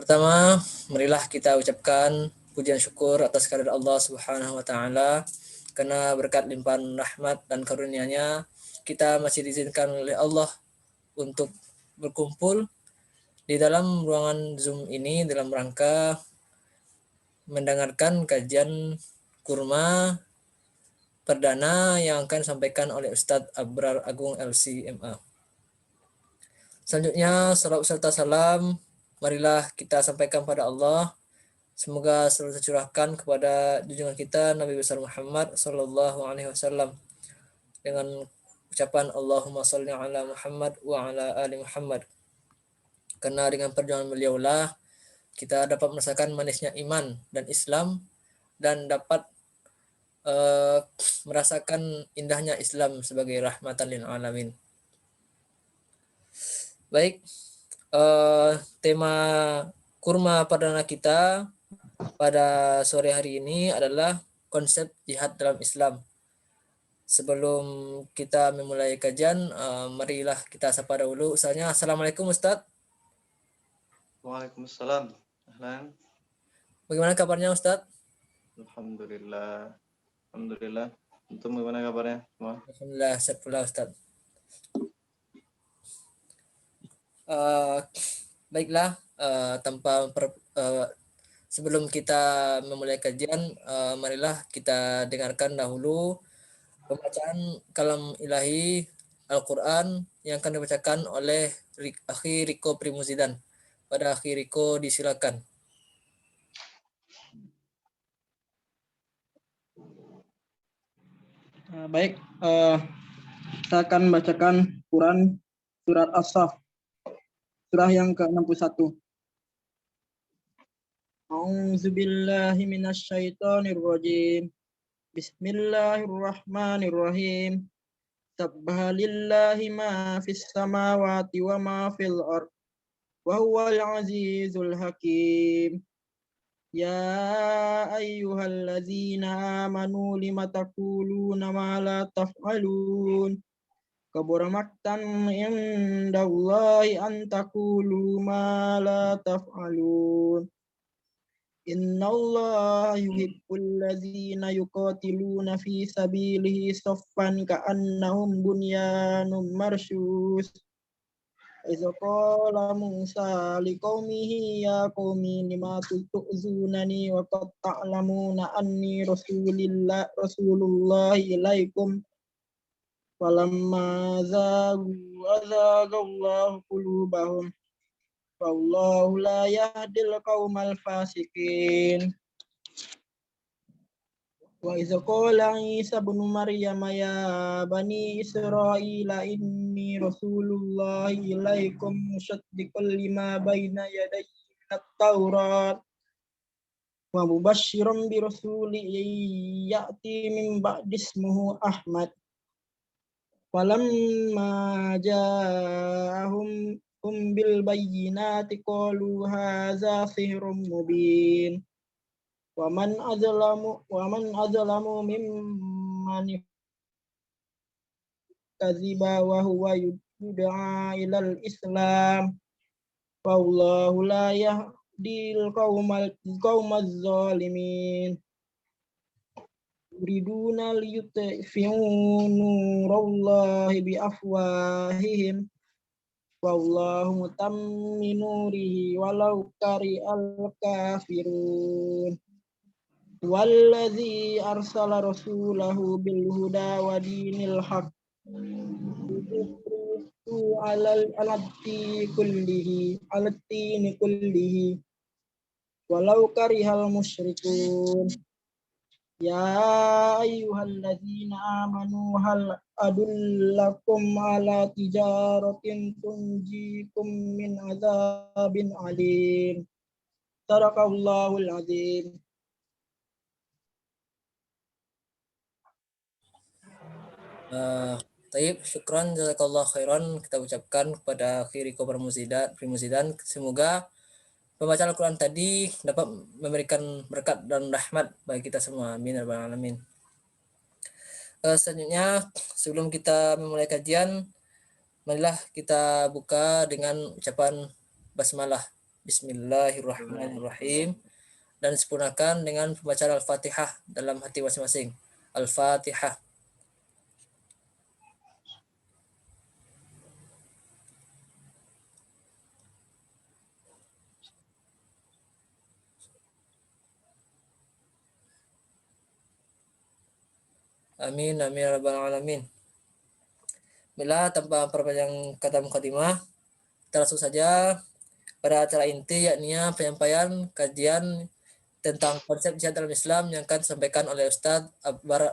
Pertama, marilah kita ucapkan pujian syukur atas kehadirat Allah Subhanahu wa taala karena berkat limpahan rahmat dan karunia-Nya kita masih diizinkan oleh Allah untuk berkumpul di dalam ruangan Zoom ini dalam rangka mendengarkan kajian kurma perdana yang akan disampaikan oleh Ustadz Abrar Agung LC.MA. Selanjutnya, salawat serta salam marilah kita sampaikan pada Allah. Semoga selalu tercurahkan kepada junjungan kita Nabi besar Muhammad sallallahu alaihi wasallam dengan ucapan Allahumma shalli ala Muhammad wa ala ali Muhammad. Karena dengan perjuangan beliaulah kita dapat merasakan manisnya iman dan Islam dan dapat merasakan indahnya Islam sebagai rahmatan lil alamin. Baik, tema kurma perdana kita pada sore hari ini adalah konsep jihad dalam Islam. Sebelum kita memulai kajian, marilah kita sapa dahulu Ustaznya. Assalamualaikum Ustadz. Waalaikumsalam. Ahlan. Bagaimana kabarnya Ustadz? Alhamdulillah. Alhamdulillah. Antum bagaimana kabarnya semua? Alhamdulillah, sehat pula Ustadz. Baiklah, sebelum kita memulai kajian, marilah kita dengarkan dahulu pembacaan kalam ilahi Al-Quran yang akan dibacakan oleh Akhi Riko Primuzidan. Pada Akhi Riko disilakan. Baik, saya akan bacakan Quran surat As-Saff, surah yang ke-61. A'udzubillahi minasyaitonirrajim. Bismillahirrahmanirrahim. Sabbaha lillahi ma fis samawati wa ma fil ard. Wa huwal azizul hakim. Ya ayyuhallazina amanu lima taquluna ma la taf'alun. Kabura maktan indallahi an taqulu ma la taf'alun. Innallaha yuhibbul ladzina yuqatiluna fi sabilihi saffan ka'annahum bunyanun marsyus. Iza qala Musa liqaumihi ya qaumi lima tu'zunani wa qad ta'lamuna anni rasulullah ilaikum. Falamma azagallahu qulubahum. Wallahu la yahdil qaumal fasiqin. Wa iza qala Isa ibnu Maryam ya bani Israila inni rasulullah ilaikum musaddiqan lima baina yadayya minat Taurat wa mubasysyiran bi rasulin ya'ti min ba'di ismuhu Ahmad. Falamma ja'ahum bil bayyinati qalu hadza sihrun mubin. Wa man azlamu mimman kadziba wa huwa yud'a ilal Islam. Wallahu la yahdil qaumaz zalimin. Yuriduna liyutfi'u nurallahi bi afwahihim. Wallahu mutammi nurihi walau karihal kafirun. Wallazi arsala rasulahu bil huda wa dinil haq alati kullihi walau karihal musyrikun. Ya ayyuhalladzina amanu hal adullakum ala tijaratin tunjikum min azabin alim. Sadaqallahul azim. Taib, syukran jazakallah khairan kita ucapkan kepada Khiriko Primuzidan. Semoga pembacaan Al-Quran tadi dapat memberikan berkat dan rahmat bagi kita semua. Amin ya rabbal alamin. Selanjutnya, sebelum kita memulai kajian, marilah kita buka dengan ucapan basmalah. Bismillahirrahmanirrahim. Dan disempurnakan dengan pembacaan Al-Fatihah dalam hati masing-masing. Al-Fatihah. Amin, amin, ya rabbal alamin. Bila tanpa perpanjang kata mukadimah, kita langsung saja pada acara inti, yakni penyampaian kajian tentang konsep jihad dalam Islam yang akan disampaikan oleh Ustadz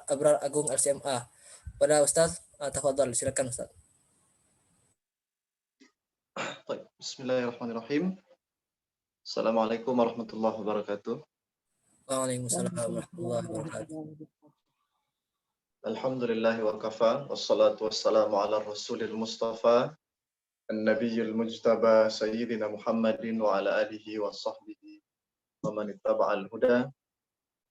Abrar Agung LCMA. Pada Ustadz, tafadhol, silakan Ustadz. Bismillahirrahmanirrahim. Assalamualaikum warahmatullahi wabarakatuh. Waalaikumsalam warahmatullahi wabarakatuh. Alhamdulillahi wa kafa, wassalatu wassalamu ala rasulil mustafa, an-nabiyil mujtaba, sayyidina Muhammadin wa ala alihi wa sahbihi wa man ittaba'al huda.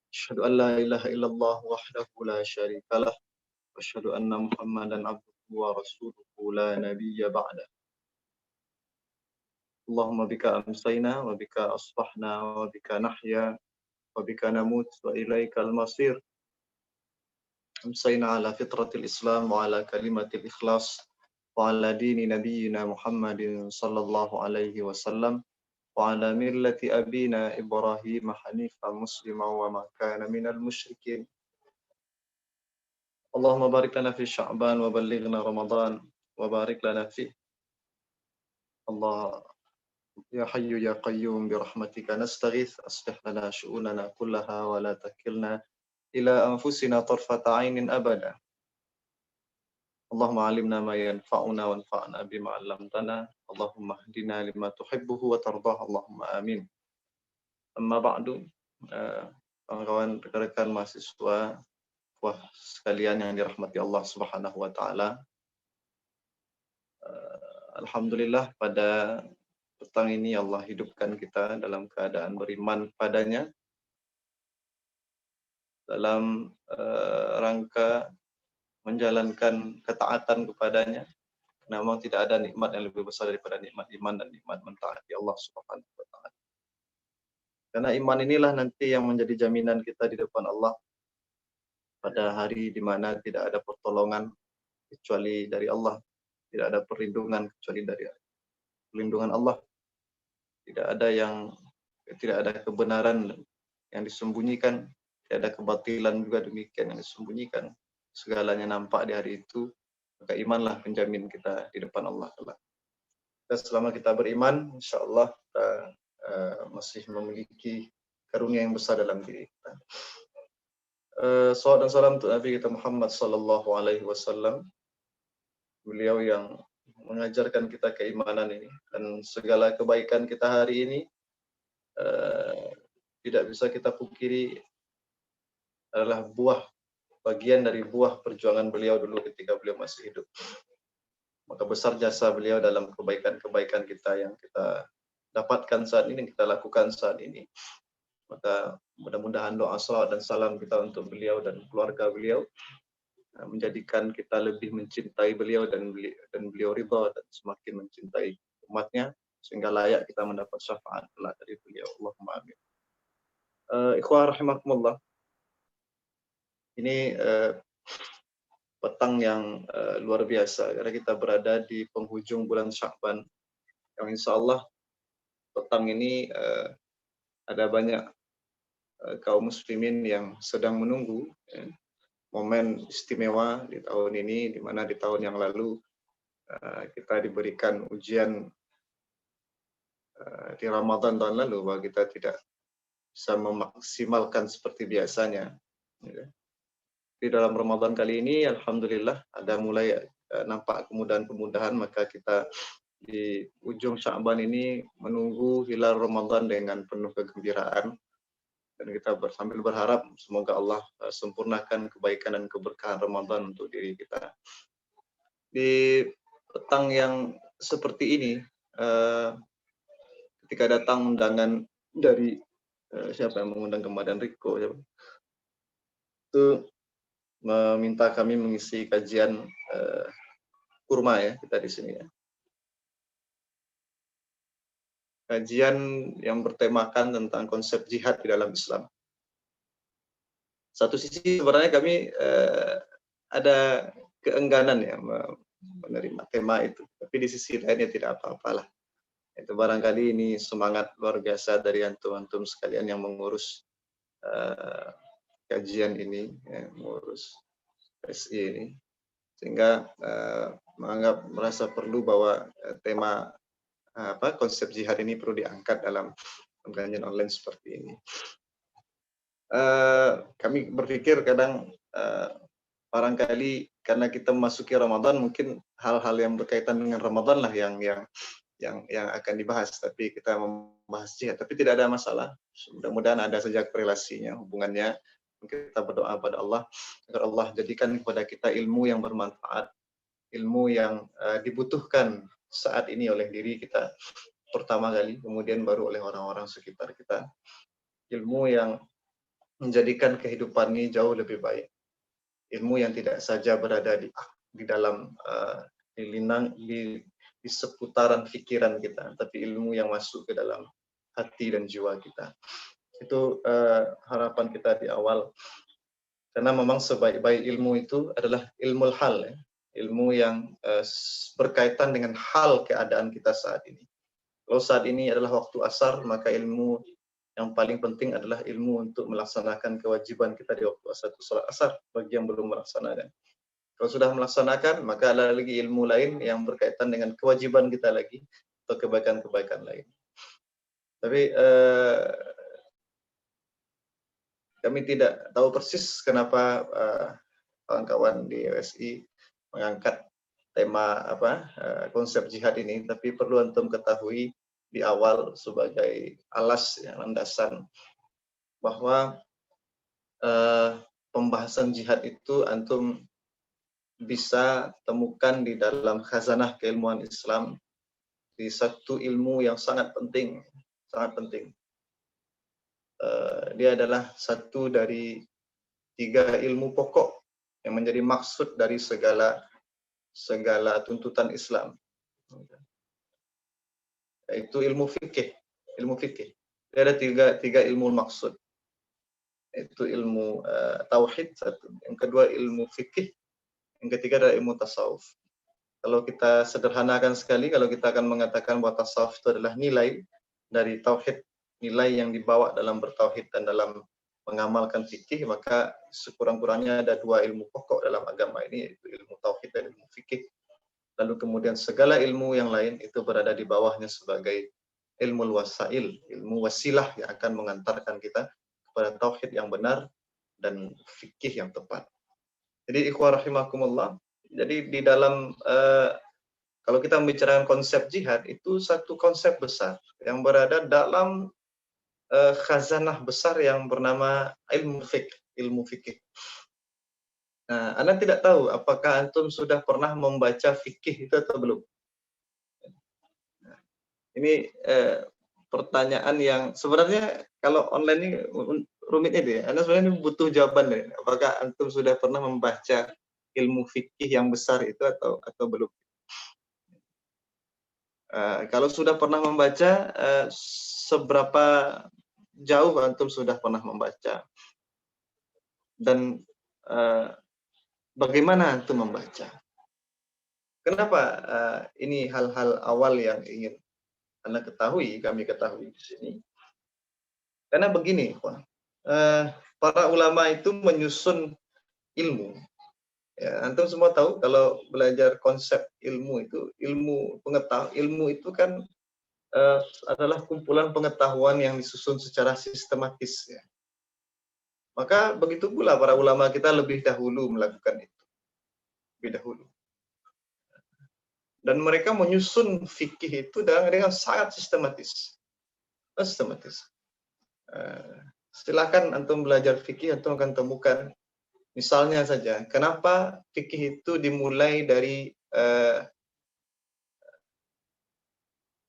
Asyhadu an la ilaha illallah wahdahu la syarika lah, wa asyhadu anna Muhammadan abduhu wa rasuluhu la nabiyya ba'da. Allahumma bika amsayna wa bika asbahna wa bika nahya wa bika namut wa ilaikal masir. أمسينا على فطرة الإسلام وعلى كلمة الإخلاص وعلى دين نبينا محمد صلى الله عليه وسلم وعلى ملة أبينا إبراهيم حنيفا مسلما وما كان من المشركين. اللهم بارك لنا في شعبان وبلغنا رمضان وبارك لنا فيه. الله يا حي يا قيوم برحمتك نستغيث أصلح لنا شؤوننا كلها ولا تكلنا إلى أنفسنا طرفة عين أبدا. اللهم علمنا ما ينفعنا وانفعنا بما علمتنا. اللهم اهدنا لما تحبه وترضاه. اللهم آمين. Amma ba'du, kawan-kawan rekan-rekan mahasiswa sekalian yang dirahmati Allah Subhanahu wa taala. Alhamdulillah pada petang ini Allah hidupkan kita dalam keadaan beriman padanya dalam rangka menjalankan ketaatan kepadanya. Karena memang tidak ada nikmat yang lebih besar daripada nikmat iman dan nikmat mentaati Allah Subhanahu wa taala. Karena iman inilah nanti yang menjadi jaminan kita di depan Allah pada hari di mana tidak ada pertolongan kecuali dari Allah, tidak ada perlindungan kecuali dari perlindungan Allah. Tidak ada kebenaran yang disembunyikan, tidak ada kebatilan juga demikian yang disembunyikan. Segalanya nampak di hari itu, maka imanlah penjamin kita di depan Allah. Dan selama kita beriman, insya Allah kita masih memiliki karunia yang besar dalam diri kita. Salawat dan salam untuk Nabi kita Muhammad sallallahu alaihi wasallam. Beliau yang mengajarkan kita keimanan ini dan segala kebaikan kita hari ini tidak bisa kita pungkiri adalah bagian dari buah perjuangan beliau dulu ketika beliau masih hidup. Maka besar jasa beliau dalam kebaikan-kebaikan kita yang kita dapatkan saat ini, kita lakukan saat ini. Maka mudah-mudahan doa salawat dan salam kita untuk beliau dan keluarga beliau menjadikan kita lebih mencintai beliau dan beliau ridha dan semakin mencintai umatnya sehingga layak kita mendapat syafaat kelak dari beliau. Allahumma amin. Ikhwah rahimakumullah. Ini petang yang luar biasa karena kita berada di penghujung bulan Sya'ban yang insya Allah petang ini ada banyak kaum muslimin yang sedang menunggu momen istimewa di tahun ini, di mana di tahun yang lalu kita diberikan ujian di Ramadan tahun lalu bahwa kita tidak bisa memaksimalkan seperti biasanya. Di dalam Ramadan kali ini, alhamdulillah ada mulai nampak kemudahan-kemudahan, maka kita di ujung Sya'ban ini menunggu hilal Ramadan dengan penuh kegembiraan. Dan kita sambil berharap semoga Allah sempurnakan kebaikan dan keberkahan Ramadan untuk diri kita. Di petang yang seperti ini, ketika datang undangan dari siapa yang mengundang Kemadan Riko, itu meminta kami mengisi kajian kurma ya kita di sini ya. kajian yang bertemakan tentang konsep jihad di dalam Islam. Satu sisi sebenarnya kami ada keengganan ya menerima tema itu, tapi di sisi lainnya tidak apa-apalah. Itu barangkali ini semangat luar biasa dari antum-antum sekalian yang mengurus kajian ini, mengurus SI ini, sehingga merasa perlu bahwa tema konsep jihad ini perlu diangkat dalam kajian online seperti ini. Kami berpikir kadang barangkali karena kita memasuki Ramadan, mungkin hal-hal yang berkaitan dengan Ramadan lah yang akan dibahas, tapi kita membahas jihad, tapi tidak ada masalah. Mudah-mudahan ada saja korelasinya, hubungannya. Kita berdoa pada Allah agar Allah jadikan kepada kita ilmu yang bermanfaat, ilmu yang dibutuhkan saat ini oleh diri kita pertama kali, kemudian baru oleh orang-orang sekitar kita. Ilmu yang menjadikan kehidupan ini jauh lebih baik. Ilmu yang tidak saja berada di dalam di seputaran pikiran kita, tapi ilmu yang masuk ke dalam hati dan jiwa kita. Itu harapan kita di awal, karena memang sebaik-baik ilmu itu adalah ilmu hal, ya. Ilmu yang berkaitan dengan hal keadaan kita saat ini. Kalau saat ini adalah waktu asar, maka ilmu yang paling penting adalah ilmu untuk melaksanakan kewajiban kita di waktu asar, salat asar bagi yang belum melaksanakan. Kalau sudah melaksanakan, maka ada lagi ilmu lain yang berkaitan dengan kewajiban kita lagi atau kebaikan-kebaikan lain. Tapi kami tidak tahu persis kenapa kawan-kawan di OSI mengangkat tema konsep jihad ini, tapi perlu antum ketahui di awal sebagai alas, ya, landasan bahwa pembahasan jihad itu antum bisa temukan di dalam khazanah keilmuan Islam, di satu ilmu yang sangat penting, sangat penting. Dia adalah satu dari 3 ilmu pokok yang menjadi maksud dari segala tuntutan Islam. Yaitu ilmu fikih. Ilmu fikih. Dia ada tiga ilmu maksud. Itu ilmu tauhid satu, yang kedua ilmu fikih, yang ketiga adalah ilmu tasawuf. Kalau kita sederhanakan sekali, kalau kita akan mengatakan bahwa tasawuf itu adalah nilai dari tauhid, nilai yang dibawa dalam bertauhid dan dalam mengamalkan fikih, maka sekurang-kurangnya ada 2 ilmu pokok dalam agama ini, yaitu ilmu tauhid dan ilmu fikih. Lalu kemudian segala ilmu yang lain itu berada di bawahnya sebagai ilmu wasail, ilmu wasilah yang akan mengantarkan kita kepada tauhid yang benar dan fikih yang tepat. Jadi ikhwah rahimakumullah, jadi di dalam kalau kita membicarakan konsep jihad, itu satu konsep besar yang berada dalam khazanah besar yang bernama ilmu fikih. Nah, Anda tidak tahu apakah antum sudah pernah membaca fikih itu atau belum. Nah, ini pertanyaan yang sebenarnya kalau online ini rumitnya dia. Anda sebenarnya butuh jawaban deh. Apakah antum sudah pernah membaca ilmu fikih yang besar itu atau belum? Kalau sudah pernah membaca, seberapa jauh antum sudah pernah membaca? Dan bagaimana antum membaca? Kenapa ini hal-hal awal yang ingin Anda ketahui, kami ketahui di sini? Karena begini, para ulama itu menyusun ilmu. Ya, antum semua tahu kalau belajar konsep ilmu itu, ilmu itu kan adalah kumpulan pengetahuan yang disusun secara sistematis. Ya. Maka begitu pula para ulama kita lebih dahulu melakukan itu. Lebih dahulu. Dan mereka menyusun fikih itu dengan sangat sistematis. Silakan antum belajar fikih, antum akan temukan misalnya saja, kenapa fikih itu dimulai dari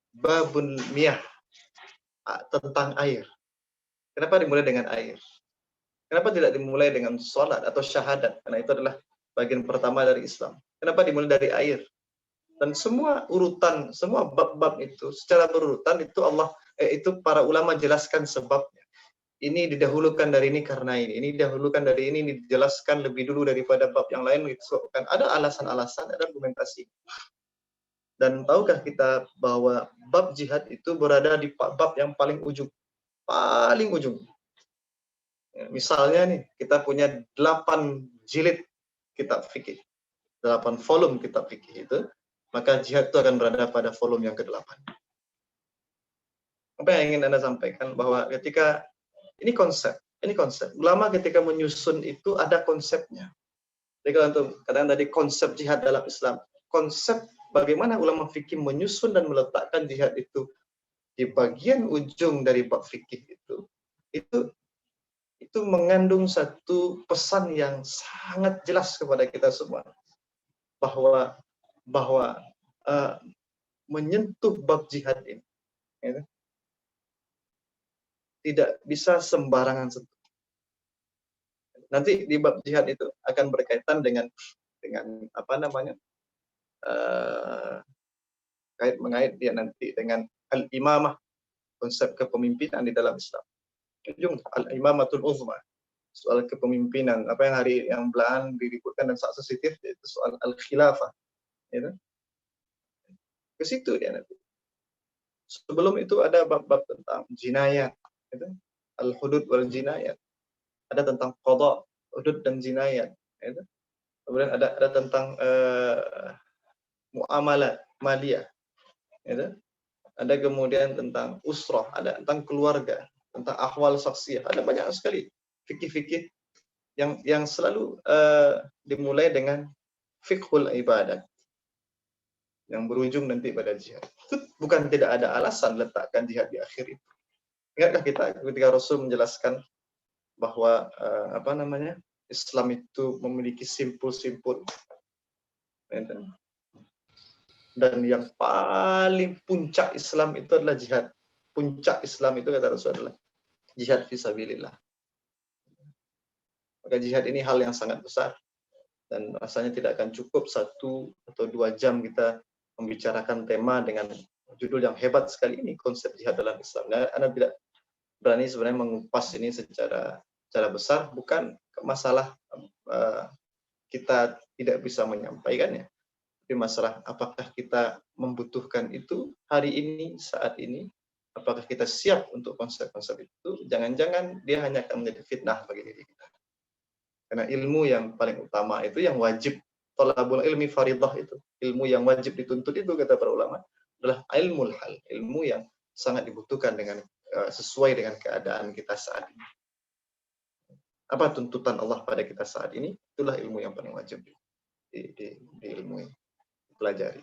babun miyah, tentang air. Kenapa dimulai dengan air? Kenapa tidak dimulai dengan sholat atau syahadat? Karena itu adalah bagian pertama dari Islam. Kenapa dimulai dari air? Dan semua urutan, semua bab-bab itu secara berurutan itu itu para ulama jelaskan sebabnya. Ini didahulukan dari ini karena ini didahulukan dari ini dijelaskan lebih dulu daripada bab yang lain disebabkan ada alasan-alasan, ada argumentasi. Dan tahukah kita bahwa bab jihad itu berada di bab yang paling ujung. Paling ujung. Misalnya nih, kita punya 8 jilid kitab fikih. 8 volume kitab fikih itu, maka jihad itu akan berada pada volume yang ke-8. Apa yang ingin Anda sampaikan bahwa ketika ini konsep. Ulama ketika menyusun itu ada konsepnya. Jadi kalau untuk kadang tadi konsep jihad dalam Islam, konsep bagaimana ulama fikih menyusun dan meletakkan jihad itu di bagian ujung dari bab fikih itu mengandung satu pesan yang sangat jelas kepada kita semua bahwa menyentuh bab jihad ini ya, tidak bisa sembarangan sentuh. Nanti di bab jihad itu akan berkaitan dengan apa namanya mengait dia nanti dengan al-imamah, konsep kepemimpinan di dalam Islam. Ujung al-imamatul uzma, soal kepemimpinan, apa yang hari yang belahan diributkan dan sangat sensitif yaitu soal al-khilafah. Ya. Ke situ dia nanti. Sebelum itu ada bab-bab tentang jinayat, gitu. Al-hudud wal jinayat. Ada tentang qada, hudud dan jinayat, gitu. Kemudian ada tentang muamalat maliyah, gitu. Ada kemudian tentang usrah, ada tentang keluarga, tentang ahwal saksiyah. Ada banyak sekali fikih-fikih yang selalu dimulai dengan fiqhul ibadat yang berujung nanti pada jihad. Bukan tidak ada alasan letakkan jihad di akhir itu. Ingatkah kita ketika Rasul menjelaskan bahwa Islam itu memiliki simpul-simpul, dan yang paling puncak Islam itu adalah jihad. Puncak Islam itu kata Rasul adalah jihad fisabilillah. Maka jihad ini hal yang sangat besar dan rasanya tidak akan cukup 1 atau 2 jam kita membicarakan tema dengan judul yang hebat sekali ini, konsep jihad dalam Islam. Nah, Anda tidak berani sebenarnya mengupas ini secara besar, bukan masalah kita tidak bisa menyampaikannya, tapi masalah apakah kita membutuhkan itu hari ini, saat ini, apakah kita siap untuk konsep-konsep itu. Jangan-jangan dia hanya akan menjadi fitnah bagi diri kita. Karena ilmu yang paling utama itu yang wajib, thalabul ilmi faridah, itu ilmu yang wajib dituntut itu kata para ulama adalah ilmul hal, ilmu yang sangat dibutuhkan dengan sesuai dengan keadaan kita saat ini. Apa tuntutan Allah pada kita saat ini? Itulah ilmu yang paling wajib diilmui, dipelajari.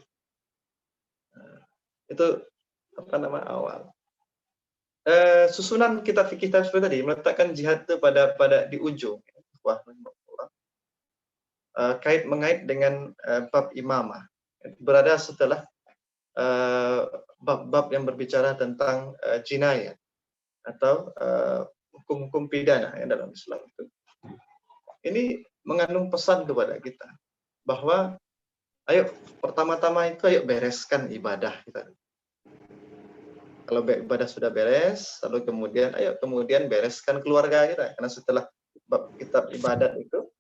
Itu awal. Susunan kitab fikih seperti tadi meletakkan jihad itu pada di ujung. Mengait dengan bab imamah, berada setelah bab-bab yang berbicara tentang jinayat atau hukum-hukum pidana yang dalam Islam itu. Ini mengandung pesan kepada kita bahwa ayo pertama-tama itu ayo bereskan ibadah kita. Kalau ibadah sudah beres, lalu kemudian bereskan keluarga kita. Karena setelah bab kitab ibadat itu,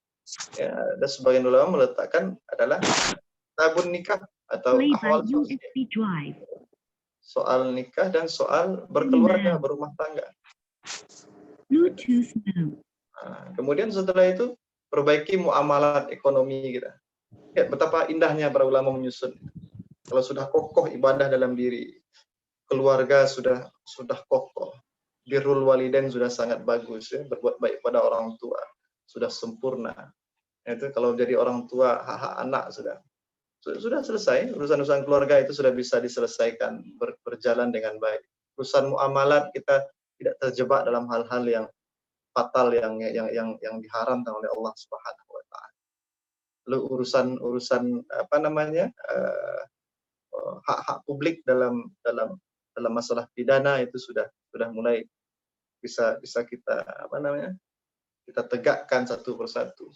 ya, ada sebagian ulama meletakkan adalah tabun nikah atau ahwal soal nikah dan soal berkeluarga, berumah tangga. Kemudian setelah itu perbaiki muamalat ekonomi kita. Ya, betapa indahnya para ulama menyusun. Kalau sudah kokoh ibadah dalam diri, keluarga sudah kokoh, birrul walidain sudah sangat bagus, ya, berbuat baik pada orang tua sudah sempurna. Itu kalau jadi orang tua, hak-hak anak sudah selesai. Urusan keluarga itu sudah bisa diselesaikan, berjalan dengan baik. Urusan muamalat kita tidak terjebak dalam hal-hal yang fatal yang diharamkan oleh Allah Subhanahu wa taala. Lalu urusan hak-hak publik dalam masalah pidana itu sudah mulai bisa kita kita tegakkan satu persatu.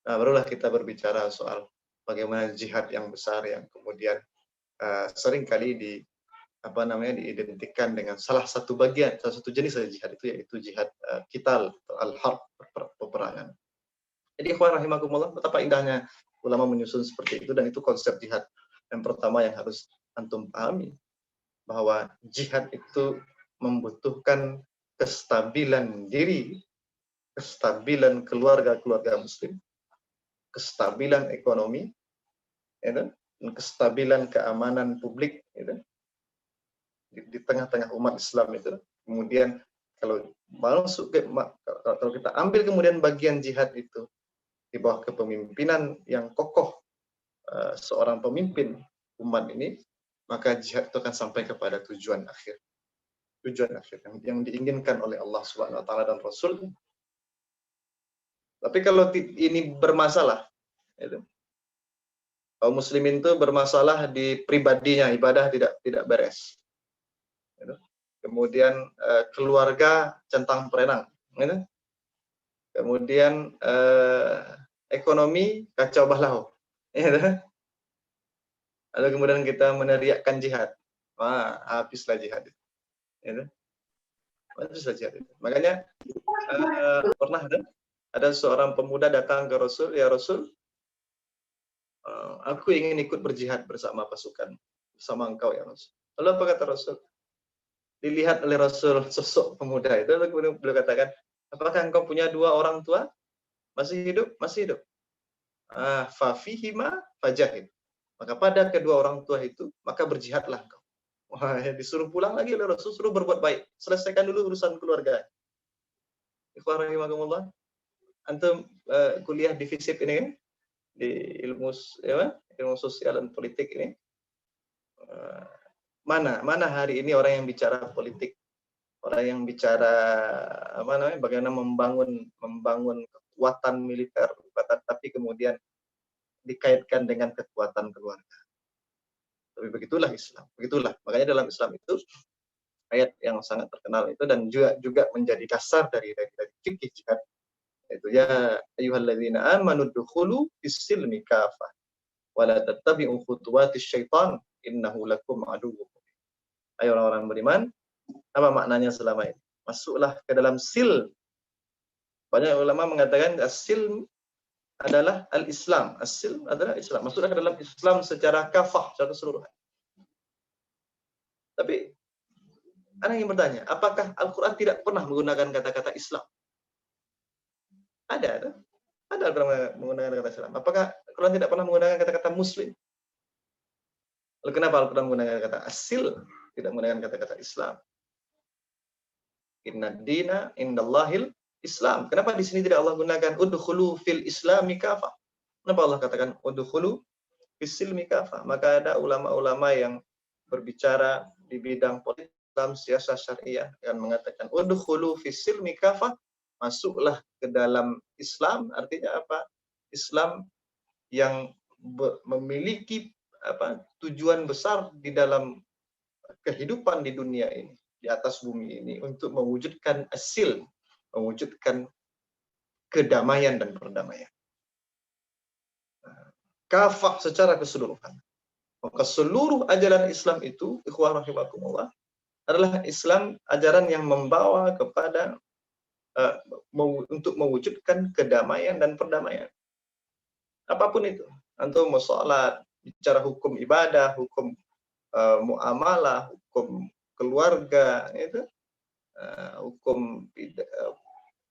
Nah, barulah kita berbicara soal bagaimana jihad yang besar yang kemudian sering kali diidentikan dengan salah satu jenis dari jihad itu, yaitu jihad qital atau al-harb, peperangan. Jadi ikhwan rahimakumullah, betapa indahnya ulama menyusun seperti itu, dan itu konsep jihad yang pertama yang harus antum pahami, bahwa jihad itu membutuhkan kestabilan diri, kestabilan keluarga muslim, kestabilan ekonomi, ya, dan kestabilan keamanan publik, ya, di tengah-tengah umat Islam itu. Kemudian kalau kita ambil kemudian bagian jihad itu di bawah kepemimpinan yang kokoh seorang pemimpin umat ini, maka jihad itu akan sampai kepada tujuan akhir yang diinginkan oleh Allah Subhanahu wa taala dan Rasul. Tapi kalau ini bermasalah, itu kaum muslimin itu bermasalah di pribadinya, ibadah tidak beres, gitu. Kemudian keluarga centang perenang, gitu. Kemudian ekonomi kacau balau, gitu. Lalu kemudian kita meneriakkan jihad, wah habislah jihad itu, gitu. Habislah jihad itu. Makanya pernah ada seorang pemuda datang ke Rasul, ya Rasul, aku ingin ikut berjihad bersama pasukan, bersama engkau ya Rasul. Lalu apa kata Rasul? Dilihat oleh Rasul sosok pemuda itu, lalu kemudian beliau katakan, apakah engkau punya dua orang tua? Masih hidup? Masih hidup. Fafihima fajahid. Maka pada kedua orang tua itu, maka berjihadlah engkau. Wah, disuruh pulang lagi oleh Rasul, suruh berbuat baik. Selesaikan dulu urusan keluarga. Ikhwan rahimakumullah. Antum kuliah di FISIP ini kan? Di ilmu sosial dan politik ini. Mana hari ini orang yang bicara politik, orang yang bicara bagaimana membangun kekuatan militer, tapi kemudian dikaitkan dengan kekuatan keluarga. Tapi begitulah Islam, begitulah. Makanya dalam Islam itu ayat yang sangat terkenal itu, dan juga menjadi dasar dari fikih jihad, yaitu ya ayyuhalladzina amanu dukhulu fis-silmi kafah wa la tattabi'u khutuwatis syaitan innahu lakum aduwwun. Ayo orang-orang beriman, apa maknanya selama ini? Masuklah ke dalam silm. Banyak ulama mengatakan as-silm adalah al-Islam. As-silm adalah Islam. Masuklah ke dalam Islam secara kafah, secara keseluruhan. Tapi ana ingin bertanya, apakah Al-Quran tidak pernah menggunakan kata-kata Islam? Ada Al-Quran menggunakan kata Islam. Apakah Al-Quran tidak pernah menggunakan kata-kata Muslim? Lalu kenapa Al-Quran menggunakan kata asil, tidak menggunakan kata-kata Islam? Inna dina indallahil Islam. Kenapa di sini tidak Allah gunakan udkhulu fil islami kafah? Kenapa Allah katakan udkhulu fis silmi kafah? Maka ada ulama-ulama yang berbicara di bidang politik Islam, siasat syariah, yang mengatakan udkhulu fis silmi kafah, masuklah ke dalam Islam. Artinya apa? Islam yang memiliki tujuan besar di dalam kehidupan di dunia ini, di atas bumi ini, untuk mewujudkan asil, mewujudkan kedamaian dan perdamaian. Kafah secara keseluruhan. Maka seluruh ajaran Islam itu, ikhwan rahimakumullah, adalah Islam ajaran yang membawa kepada untuk mewujudkan kedamaian dan perdamaian. Apapun itu, antum mau salat, bicara hukum ibadah, hukum muamalah, hukum keluarga, itu hukum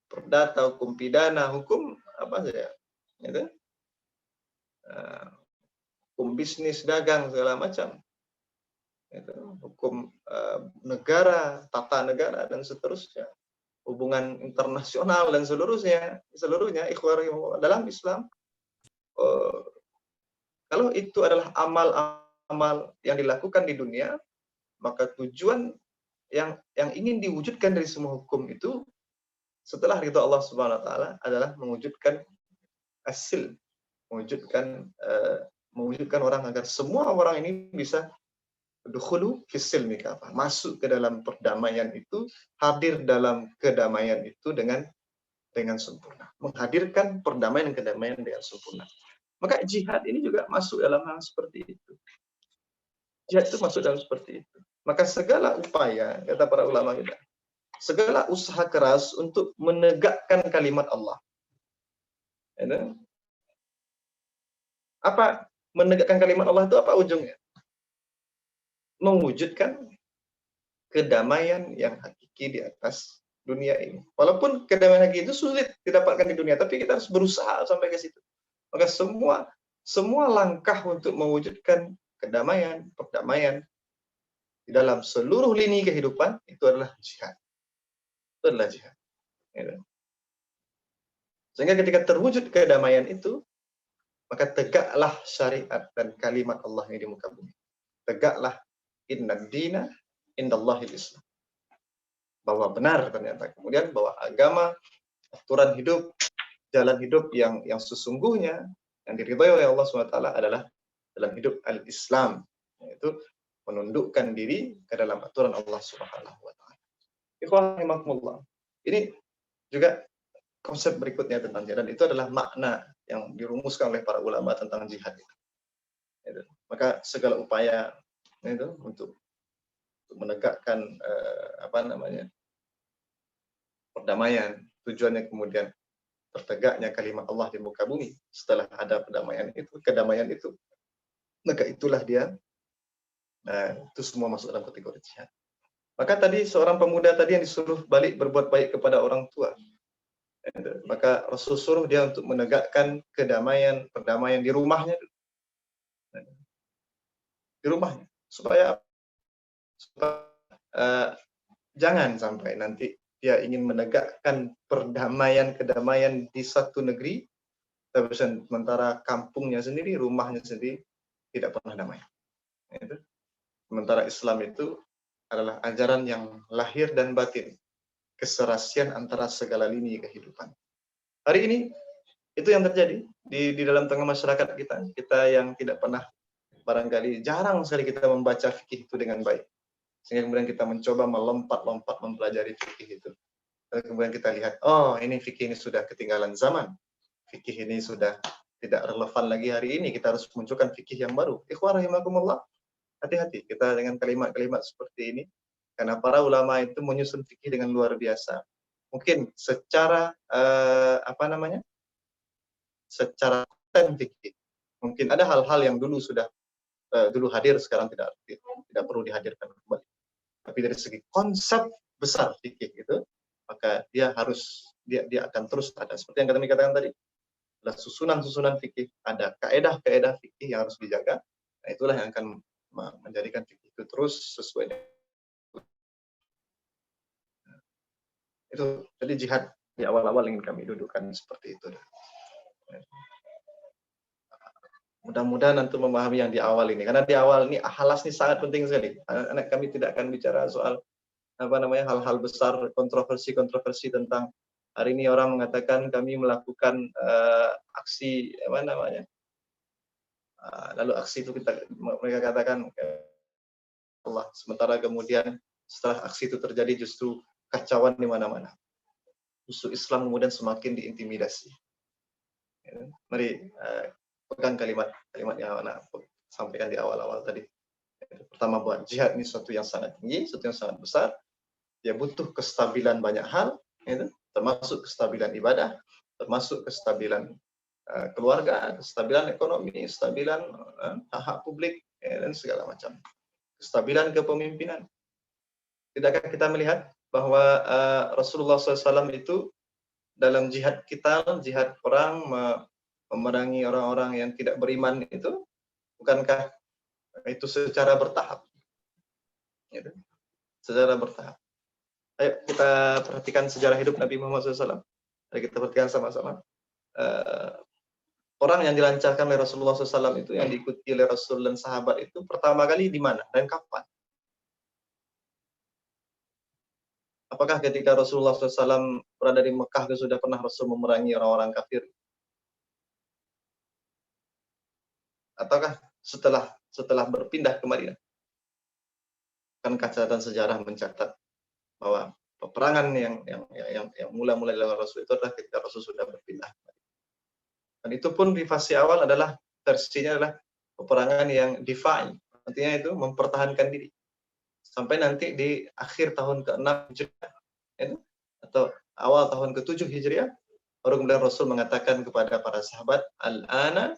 perdata, hukum pidana, hukum apa saja, itu hukum bisnis, dagang, segala macam, itu hukum negara, tata negara, dan seterusnya, hubungan internasional dan seluruhnya ikhwan dalam Islam. Kalau itu adalah amal-amal yang dilakukan di dunia, maka tujuan yang ingin diwujudkan dari semua hukum itu setelah ridha Allah Subhanahu wa taala adalah mewujudkan hasil, mewujudkan orang agar semua orang ini bisa dukhulu fis silmi kafah, masuk ke dalam perdamaian itu, hadir dalam kedamaian itu dengan sempurna, menghadirkan perdamaian dan kedamaian dengan sempurna. Maka jihad ini juga masuk dalam hal seperti itu. Jihad itu masuk dalam seperti itu. Maka segala upaya, kata para ulama kita, segala usaha keras untuk menegakkan kalimat Allah. Ya, apa menegakkan kalimat Allah itu apa ujungnya? Mewujudkan kedamaian yang hakiki di atas dunia ini. Walaupun kedamaian hakiki itu sulit didapatkan di dunia, tapi kita harus berusaha sampai ke situ. Maka semua langkah untuk mewujudkan kedamaian, perdamaian di dalam seluruh lini kehidupan itu adalah jihad. Itu adalah jihad. Ya. Sehingga ketika terwujud kedamaian itu, maka tegaklah syariat dan kalimat Allah yang di muka bumi. Tegaklah inna dina indallahil Islam. Bahwa benar ternyata kemudian bahwa agama, aturan hidup, jalan hidup yang sesungguhnya yang diridhai oleh Allah SWT adalah dalam hidup al-Islam, yaitu menundukkan diri ke dalam aturan Allah Subhanahu wa taala. Ikhwan rahimakumullah. Ini juga konsep berikutnya tentang jihad, dan itu adalah makna yang dirumuskan oleh para ulama tentang jihad itu. Maka segala upaya itu untuk menegakkan perdamaian, tujuannya kemudian tertegaknya kalimat Allah di muka bumi. Setelah ada kedamaian itu, maka itulah dia. Nah, itu semua masuk dalam kategori jihad. Maka tadi seorang pemuda tadi yang disuruh balik berbuat baik kepada orang tua. Maka Rasul suruh dia untuk menegakkan kedamaian, perdamaian di rumahnya. Di rumahnya. Supaya jangan sampai nanti dia ingin menegakkan perdamaian, kedamaian di satu negeri, tapi sementara kampungnya sendiri, rumahnya sendiri tidak pernah damai. Sementara Islam itu adalah ajaran yang lahir dan batin, keserasian antara segala lini kehidupan. Hari ini itu yang terjadi di dalam tengah masyarakat kita yang tidak pernah, barangkali jarang sekali kita membaca fikih itu dengan baik, sehingga kemudian kita mencoba melompat-lompat mempelajari fikih itu. Lalu kemudian kita lihat, oh ini fikih ini sudah ketinggalan zaman, fikih ini sudah tidak relevan lagi hari ini, kita harus munculkan fikih yang baru. Ikhwan rahimakumullah, hati-hati kita dengan kalimat-kalimat seperti ini, karena para ulama itu menyusun fikih dengan luar biasa. Mungkin secara secara fikih, mungkin ada hal-hal yang dulu sudah dulu hadir, sekarang tidak perlu dihadirkan kembali. Tapi dari segi konsep besar fikih itu, maka dia akan terus ada. Seperti yang kami katakan tadi, ada susunan-susunan fikih, ada kaedah-kaedah fikih yang harus dijaga. Nah, itulah yang akan menjadikan fikih itu terus sesuai dengan itu. Jadi jihad di awal-awal ingin kami dudukkan seperti itu. Mudah-mudahan untuk memahami yang di awal ini, karena di awal ini halas ini sangat penting sekali. Anak kami tidak akan bicara soal hal-hal besar, kontroversi tentang hari ini orang mengatakan kami melakukan aksi lalu aksi itu mereka katakan Allah, sementara kemudian setelah aksi itu terjadi justru kacauan di mana-mana. Justru Islam kemudian semakin diintimidasi. Mari pegang kalimat yang anak sampaikan di awal-awal tadi. Pertama, buat jihad ini sesuatu yang sangat tinggi, sesuatu yang sangat besar. Dia butuh kestabilan banyak hal, termasuk kestabilan ibadah, termasuk kestabilan keluarga, kestabilan ekonomi, kestabilan hak publik, dan segala macam. Kestabilan kepemimpinan. Tidakkah kita melihat bahwa Rasulullah SAW itu dalam jihad perang memerangi orang-orang yang tidak beriman itu, bukankah itu secara bertahap? Secara bertahap. Ayo kita perhatikan sejarah hidup Nabi Muhammad SAW. Mari kita perhatikan sama-sama. Orang yang dilancarkan oleh Rasulullah SAW itu, yang diikuti oleh Rasul dan sahabat itu, pertama kali di mana dan kapan? Apakah ketika Rasulullah SAW berada di Mekah sudah pernah Rasul memerangi orang-orang kafir? Ataukah setelah berpindah ke Madinah? Kan catatan sejarah mencatat bahwa peperangan yang mula-mula dilakukan Rasul itu adalah ketika Rasul sudah berpindah. Dan itu pun di fase awal versinya adalah peperangan yang difa'i, Artinya itu mempertahankan diri sampai nanti di akhir tahun ke-6 Hijriah ya, atau awal tahun ke-7 Hijriah, baru kemudian Rasul mengatakan kepada para sahabat, al-ana,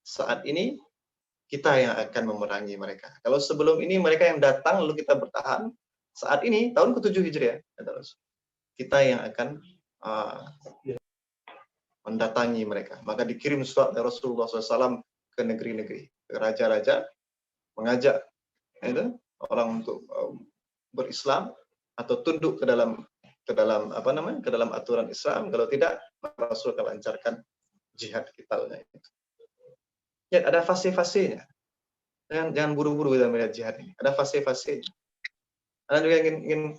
saat ini kita yang akan memerangi mereka. Kalau sebelum ini mereka yang datang lalu kita bertahan, saat ini tahun ke-7 Hijriah, kata Rasul, kita yang akan mendatangi mereka. Maka dikirim surat dari Rasulullah SAW ke negeri-negeri, ke raja-raja, mengajak itu, orang untuk berislam atau tunduk ke dalam aturan Islam. Kalau tidak, maka Rasul akan lancarkan jihad kita. Ya, ada fase-fasenya. Jangan buru-buru kita melihat jihad ini. Ada fase-fasenya. Anda juga ingin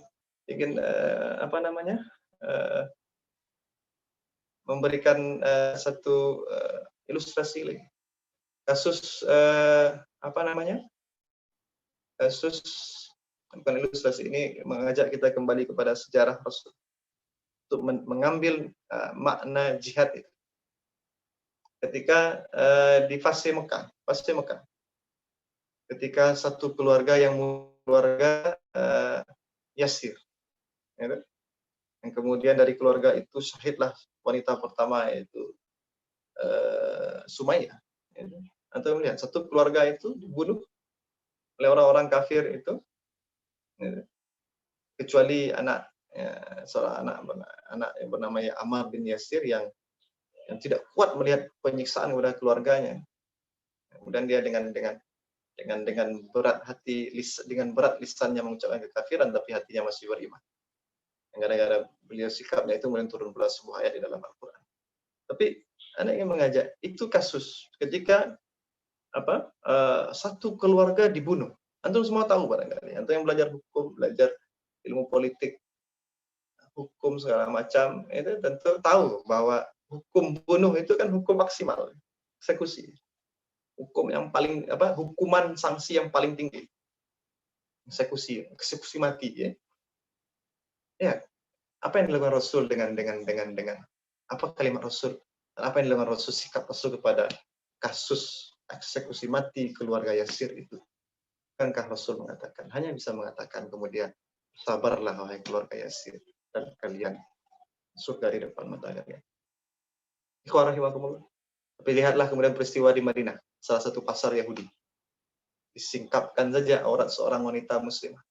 memberikan satu ilustrasi lagi. Kasus bukan ilustrasi, ini mengajak kita kembali kepada sejarah Rasul untuk mengambil makna jihad itu. Ketika di fase Mekah, ketika satu keluarga Yasir, ya, yang kemudian dari keluarga itu syahidlah wanita pertama, yaitu Sumayyah. Ya. Anda melihat satu keluarga itu dibunuh oleh orang-orang kafir itu, ya, kecuali seorang anak yang bernama Ammar bin Yasir yang tidak kuat melihat penyiksaan kepada keluarganya. Kemudian dia dengan berat hati, dengan berat lisannya mengucapkan kekafiran, tapi hatinya masih beriman. Gara-gara beliau sikapnya itu kemudian turun pula sebuah ayat di dalam Al-Quran. Tapi anak ingin mengajak, itu kasus ketika satu keluarga dibunuh. Antum semua tahu barangkali. Antum yang belajar hukum, belajar ilmu politik, hukum segala macam, itu tentu tahu bahwa hukum bunuh itu kan hukum maksimal, eksekusi. Hukum yang paling hukuman sanksi yang paling tinggi. Eksekusi mati, ya. Ya. Apa yang dilakukan Rasul dengan apa kalimat Rasul? Apa yang dilakukan Rasul, sikap Rasul kepada kasus eksekusi mati keluarga Yasir itu? Bukankah Rasul mengatakan, hanya bisa mengatakan kemudian, sabarlah wahai keluarga Yasir, dan kalian masuk dari depan mata kalian. Tapi lihatlah kemudian peristiwa di Madinah, salah satu pasar Yahudi. Disingkapkan saja aurat seorang wanita muslimah.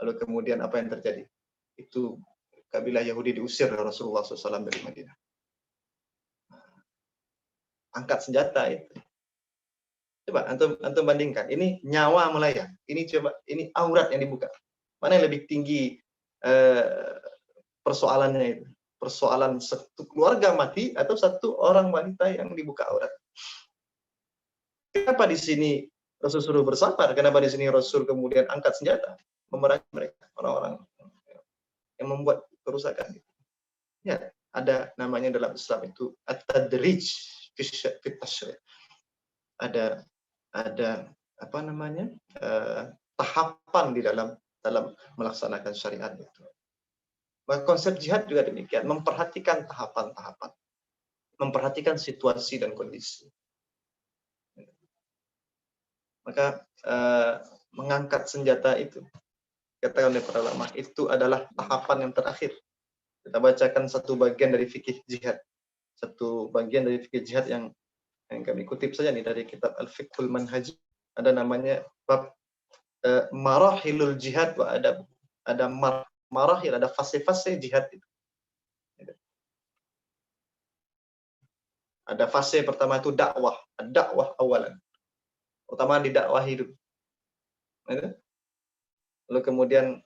Lalu kemudian apa yang terjadi? Itu kabilah Yahudi diusir oleh Rasulullah SAW dari Madinah. Angkat senjata itu. Coba antum bandingkan. Ini nyawa melayang. Ini aurat yang dibuka. Mana yang lebih tinggi persoalannya itu? Persoalan satu keluarga mati atau satu orang wanita yang dibuka aurat? Kenapa di sini Rasul suruh bersabar? Kenapa di sini Rasul kemudian angkat senjata memerangi mereka, orang-orang yang membuat kerusakan? Ya, ada namanya dalam Islam itu at-tadrij fi tasyri'. Ada tahapan di dalam melaksanakan syariat itu. Maka konsep jihad juga demikian, memperhatikan tahapan-tahapan, memperhatikan situasi dan kondisi. Maka mengangkat senjata itu, katakan oleh para ulama, itu adalah tahapan yang terakhir. Kita bacakan satu bagian dari fikih jihad, yang kami kutip saja nih dari kitab Al-Fiqhul Manhaji. Ada namanya bab marahilul jihad wa adab. Ada marahil, ada fase-fase jihad itu. Ada fase pertama itu dakwah awalan. Pertama di dakwah hidup. Lalu kemudian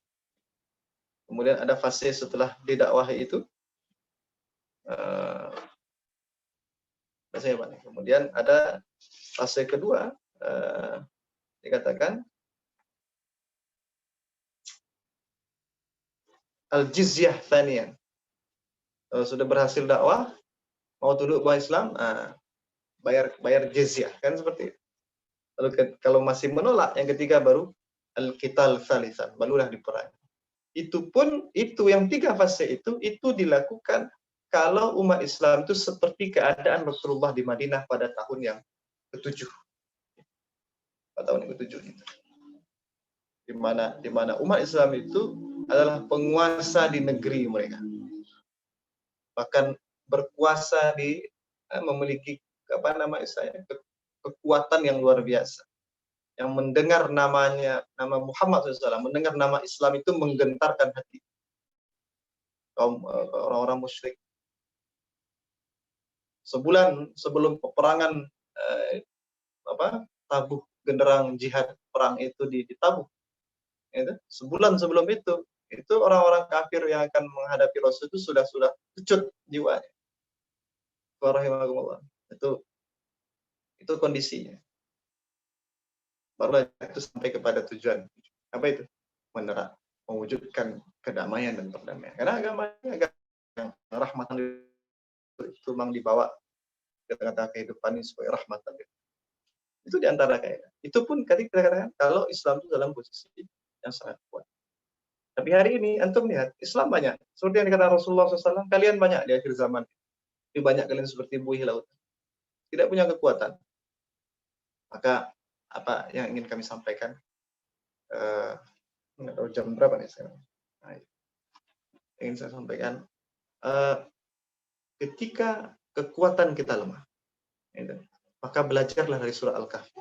ada fase setelah didakwahi itu. Kemudian ada fase kedua, dikatakan al-jizyah tsaniyan. Kalau sudah berhasil dakwah, mau tunduk kepada Islam, bayar jizyah, kan seperti itu. Lalu kalau masih menolak, yang ketiga baru al-qital tsalisan, barulah diperangi. Itu yang tiga fase itu dilakukan kalau umat Islam itu seperti keadaan Rasulullah di Madinah pada tahun yang ke-7. Pada tahun yang ke-7 itu. di mana umat Islam itu adalah penguasa di negeri mereka, bahkan berkuasa di memiliki kekuatan yang luar biasa. Yang mendengar nama Muhammad SAW, mendengar nama Islam itu menggentarkan hati kaum orang-orang musyrik. Sebulan sebelum peperangan tabuh genderang jihad perang itu ditabuh, gitu. Sebulan sebelum itu orang-orang kafir yang akan menghadapi Rasul itu sudah kecut jiwanya. Warahimahumullah. Itu kondisinya. Baru itu sampai kepada tujuan. Apa itu? Mewujudkan kedamaian dan perdamaian. Karena agama yang rahmatan itu memang dibawa ke tengah-tengah kehidupan ini sebagai rahmatan. Itu diantara kaidah. Itu pun ketika kita katakan kalau Islam itu dalam posisi yang sangat kuat. Tapi hari ini antum lihat Islam banyak. Seperti yang dikatakan Rasulullah SAW, kalian banyak di akhir zaman. Lebih banyak kalian seperti buih laut. Tidak punya kekuatan. Maka apa yang ingin kami sampaikan? Nggak tahu jam berapa nih sekarang. Nah, ingin saya sampaikan, ketika kekuatan kita lemah, maka belajarlah dari surah Al-Kahfi.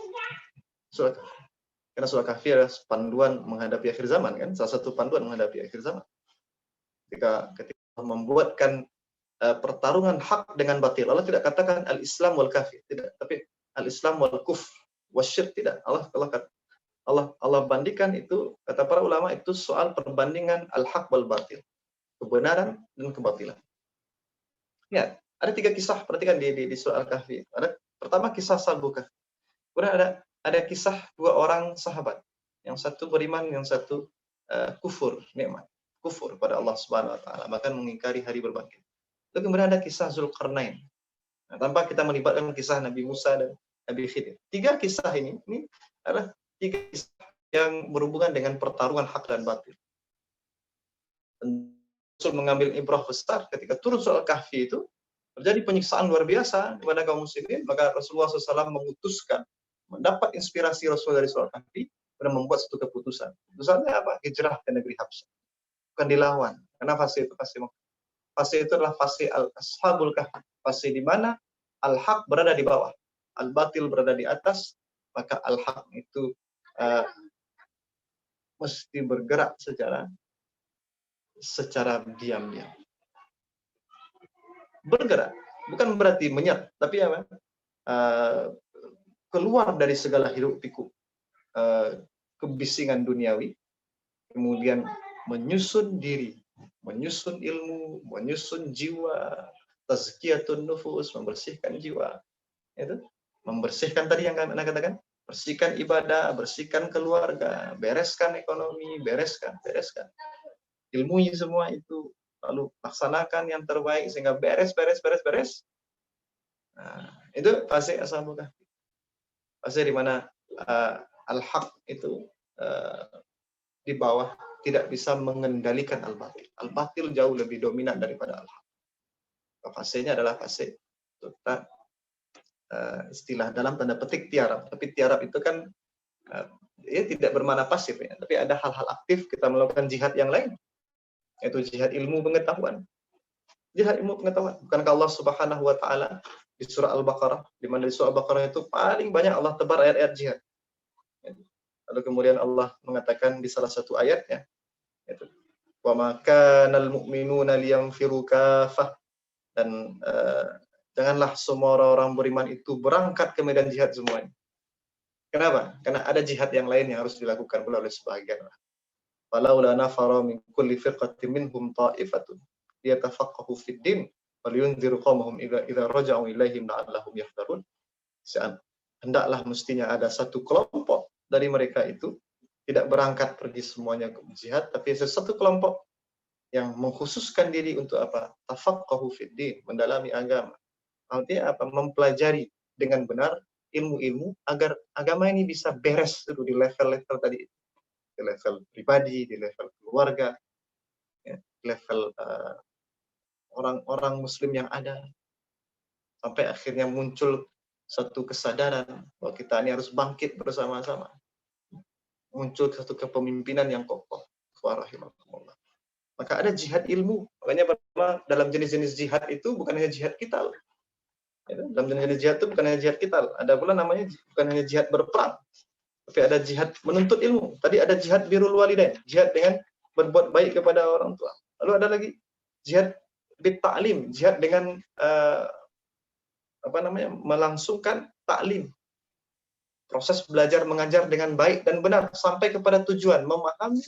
Karena surah Kahfi adalah panduan menghadapi akhir zaman, kan? Salah satu panduan menghadapi akhir zaman. Ketika membuatkan pertarungan hak dengan batil, Allah tidak katakan al-Islam wal kafir, tidak, tapi al-Islam wal kufr wasyirk, tidak. Allah bandingkan itu, kata para ulama, itu soal perbandingan al-haq wal batil, kebenaran dan kebatilan. Ya, ada 3 kisah, perhatikan di surah Al-Kahfi. Ada pertama kisah Ashabul Kahfi. Kemudian ada kisah 2 orang sahabat. Yang satu beriman, yang satu kufur nikmat, kufur pada Allah Subhanahu wa taala, bahkan mengingkari hari berbangkit. Lalu kemudian ada kisah Zulkarnain. Nah, tanpa kita melibatkan kisah Nabi Musa dan Nabi Khidir. 3 kisah ini adalah 3 kisah yang berhubungan dengan pertarungan hak dan batil. Rasul mengambil ibrah besar ketika turun soal Kahfi itu, terjadi penyiksaan luar biasa kepada kaum muslimin, maka Rasulullah SAW memutuskan, mendapat inspirasi Rasul dari soal Kahfi, dan membuat satu keputusan. Keputusannya apa? Hijrah ke negeri Habsyah. Bukan dilawan. Karena fase itu adalah fase Ashabul Kahfi. Fase di mana al-haq berada di bawah, al-batil berada di atas, maka al-haq itu mesti bergerak secara diam-diam. Bergerak bukan berarti menyerah, tapi apa? Keluar dari segala hiruk pikuk kebisingan duniawi, kemudian menyusun diri, menyusun ilmu, menyusun jiwa, tazkiyatun nufus, membersihkan jiwa, itu membersihkan tadi yang Anda katakan, bersihkan ibadah, bersihkan keluarga, bereskan ekonomi, bereskan ilmunya semua itu, lalu laksanakan yang terbaik sehingga beres. Nah, itu fase Ashabul Kahfi. Fase di mana al-haq itu di bawah tidak bisa mengendalikan al-batil. Al-batil jauh lebih dominan daripada al-haq. Fasenya adalah fase istilah dalam tanda petik tiarap. Tapi tiarap itu kan tidak bermakna pasif, ya. Tapi ada hal-hal aktif, kita melakukan jihad yang lain, yaitu jihad ilmu pengetahuan. Jihad ilmu pengetahuan. Bukankah Allah Subhanahu wa taala di surah Al-Baqarah, di mana di surah Al-Baqarah itu paling banyak Allah tebar ayat-ayat jihad. Lalu kemudian Allah mengatakan di salah satu ayatnya, yaitu wa ma kanal mu'minuna liyanfiru kafah, dan janganlah semua orang-orang beriman itu berangkat ke medan jihad semuanya. Kenapa? Karena ada jihad yang lain yang harus dilakukan oleh sebagian. Falaula nafara min kulli firqatin minhum ta'ifatun liyatafaqahu fid din wa liyunziru qaumahum idza raja'u ilaihim la'allahum yahdharun. Hendaklah mestinya ada satu kelompok dari mereka itu tidak berangkat pergi semuanya ke jihad, tapi satu kelompok yang mengkhususkan diri untuk apa? Tafaqahu fid din, mendalami agama. Artinya apa? Mempelajari dengan benar ilmu-ilmu agar agama ini bisa beres dulu di level-level tadi, di level pribadi, di level keluarga, ya, di level orang-orang muslim yang ada, sampai akhirnya muncul satu kesadaran bahwa kita ini harus bangkit bersama-sama. muncul satu kepemimpinan yang kokoh. Rahimahumullah. Maka ada jihad ilmu. Makanya dalam jenis-jenis jihad itu bukan hanya jihad qital. Ya, dalam jenis jihad itu bukan hanya jihad qital. Ada pula namanya bukan hanya jihad berperang, tapi ada jihad menuntut ilmu. Tadi ada jihad birrul walidain, jihad dengan berbuat baik kepada orang tua. Lalu ada lagi jihad bit ta'lim, jihad dengan melangsungkan taklim. Proses belajar mengajar dengan baik dan benar sampai kepada tujuan memahami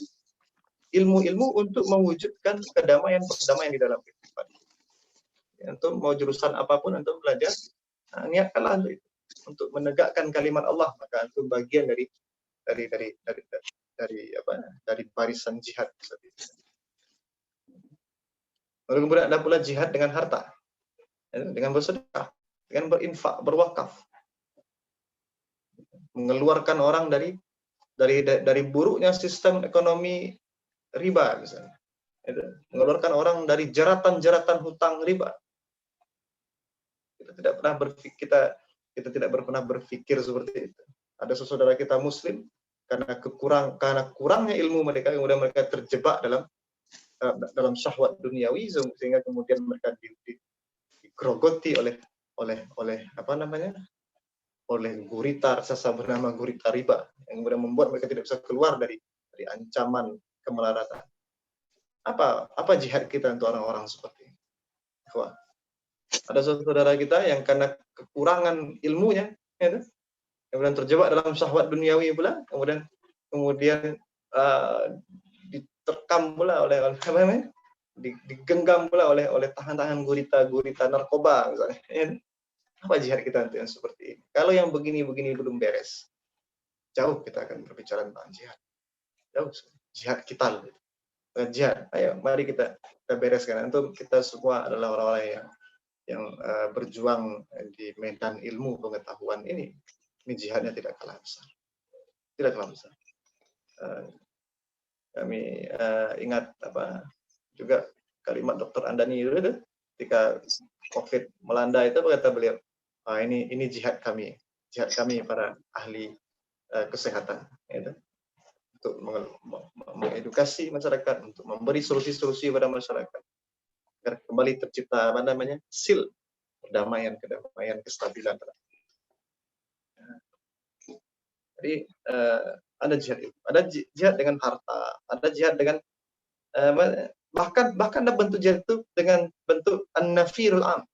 ilmu-ilmu untuk mewujudkan kedamaian di dalam kehidupan. Ya, untuk mau jurusan apapun untuk belajar, niatkanlah untuk itu, untuk menegakkan kalimat Allah, maka itu bagian dari barisan jihad. Lalu kemudian ada pula jihad dengan harta, dengan bersedekah, dengan berinfak, berwakaf, mengeluarkan orang dari buruknya sistem ekonomi riba misalnya, mengeluarkan orang dari jeratan-jeratan hutang riba. Kita tidak pernah berpikir seperti itu. Ada saudara kita Muslim karena kurangnya ilmu mereka, kemudian mereka terjebak dalam syahwat duniawi, sehingga kemudian mereka digerogoti oleh gurita raksasa bernama gurita riba, yang kemudian membuat mereka tidak bisa keluar dari ancaman kemelaratan. Apa jihad kita untuk orang-orang seperti ini? Ada saudara kita yang karena kekurangan ilmunya, kemudian terjebak dalam syahwat duniawi pula, kemudian diterkam pula digenggam pula oleh tahan-tahan gurita narkoba misalnya. Apa jihad kita untuk yang seperti ini? Kalau yang begini-begini belum beres, jauh kita akan berbicara tentang jihad. Jauh jihad kita. Jihad, ayo mari kita bereskan. Untuk kita semua adalah orang-orang yang berjuang di medan ilmu pengetahuan ini jihadnya tidak kalah besar. Tidak kalah besar. Kami ingat juga kalimat Dr. Andani itu ketika COVID melanda itu, kata beliau, ini jihad kami para ahli kesehatan, untuk mengedukasi masyarakat, untuk memberi solusi-solusi kepada masyarakat agar kembali tercipta sil kedamaian, kestabilan. Jadi ada jihad itu, ada jihad dengan harta, ada jihad dengan bahkan ada bentuk jihad itu dengan bentuk an-nafirul am.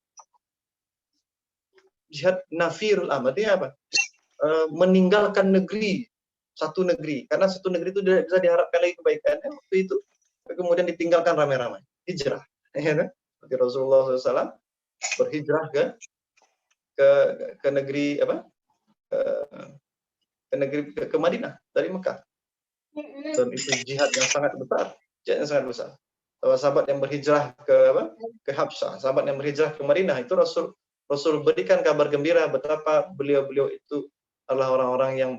Jihad nafirul am artinya apa? Meninggalkan satu negeri, karena satu negeri itu tidak bisa diharapkan lagi kebaikannya waktu itu, kemudian ditinggalkan ramai-ramai, hijrah. Seperti Rasulullah SAW berhijrah ke negeri ke Madinah dari Mekah, dan itu jihad yang sangat besar. Sahabat yang berhijrah ke Habsyah, sahabat yang berhijrah ke Madinah, itu Rasul berikan kabar gembira betapa beliau itu adalah orang-orang yang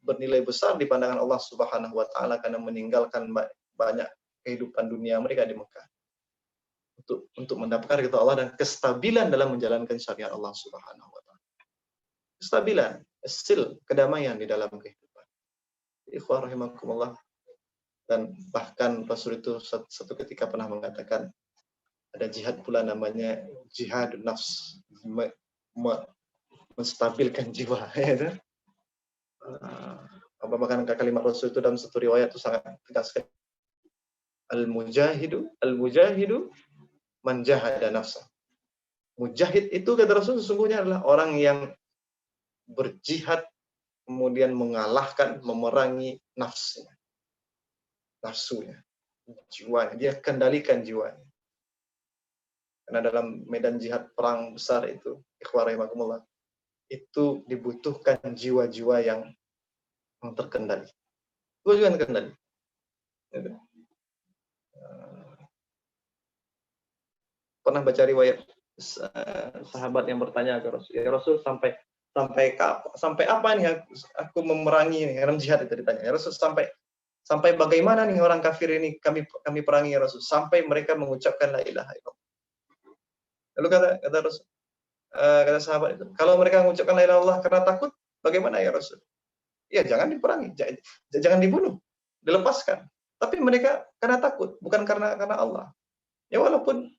bernilai besar di pandangan Allah Subhanahu wa taala karena meninggalkan banyak kehidupan dunia mereka di Mekah untuk mendapatkan ridha Allah dan kestabilan dalam menjalankan syariat Allah Subhanahu wa taala. Kestabilan, kedamaian di dalam kehidupan. Ikhwah rahimakumullah. Dan bahkan Rasul itu satu ketika pernah mengatakan ada jihad pula namanya jihadun nafs, menstabilkan jiwa. Bahkan kalimat Rasul itu dalam satu riwayat itu sangat tegas sekali. Al-mujahidu man jahada nafsa. Mujahid itu kata Rasul sesungguhnya adalah orang yang berjihad kemudian mengalahkan, memerangi nafsunya, jiwanya, dia kendalikan jiwanya. Karena dalam medan jihad perang besar itu, ikhwah rahimakumullah, itu dibutuhkan jiwa-jiwa yang terkendali. Jiwa yang terkendali. Pernah baca riwayat sahabat yang bertanya ke Rasul, ya Rasul sampai apa nih aku memerangi ini? Dalam jihad itu ditanya, ya Rasul sampai bagaimana nih orang kafir ini kami perangi ya Rasul, sampai mereka mengucapkan la ilaha illallah. Lalu kata Rasul, kata sahabat itu, kalau mereka mengucapkan la ilaha illallah karena takut, bagaimana ya Rasul? ya jangan diperangi, jangan dibunuh, dilepaskan. Tapi mereka karena takut, bukan karena Allah. Ya walaupun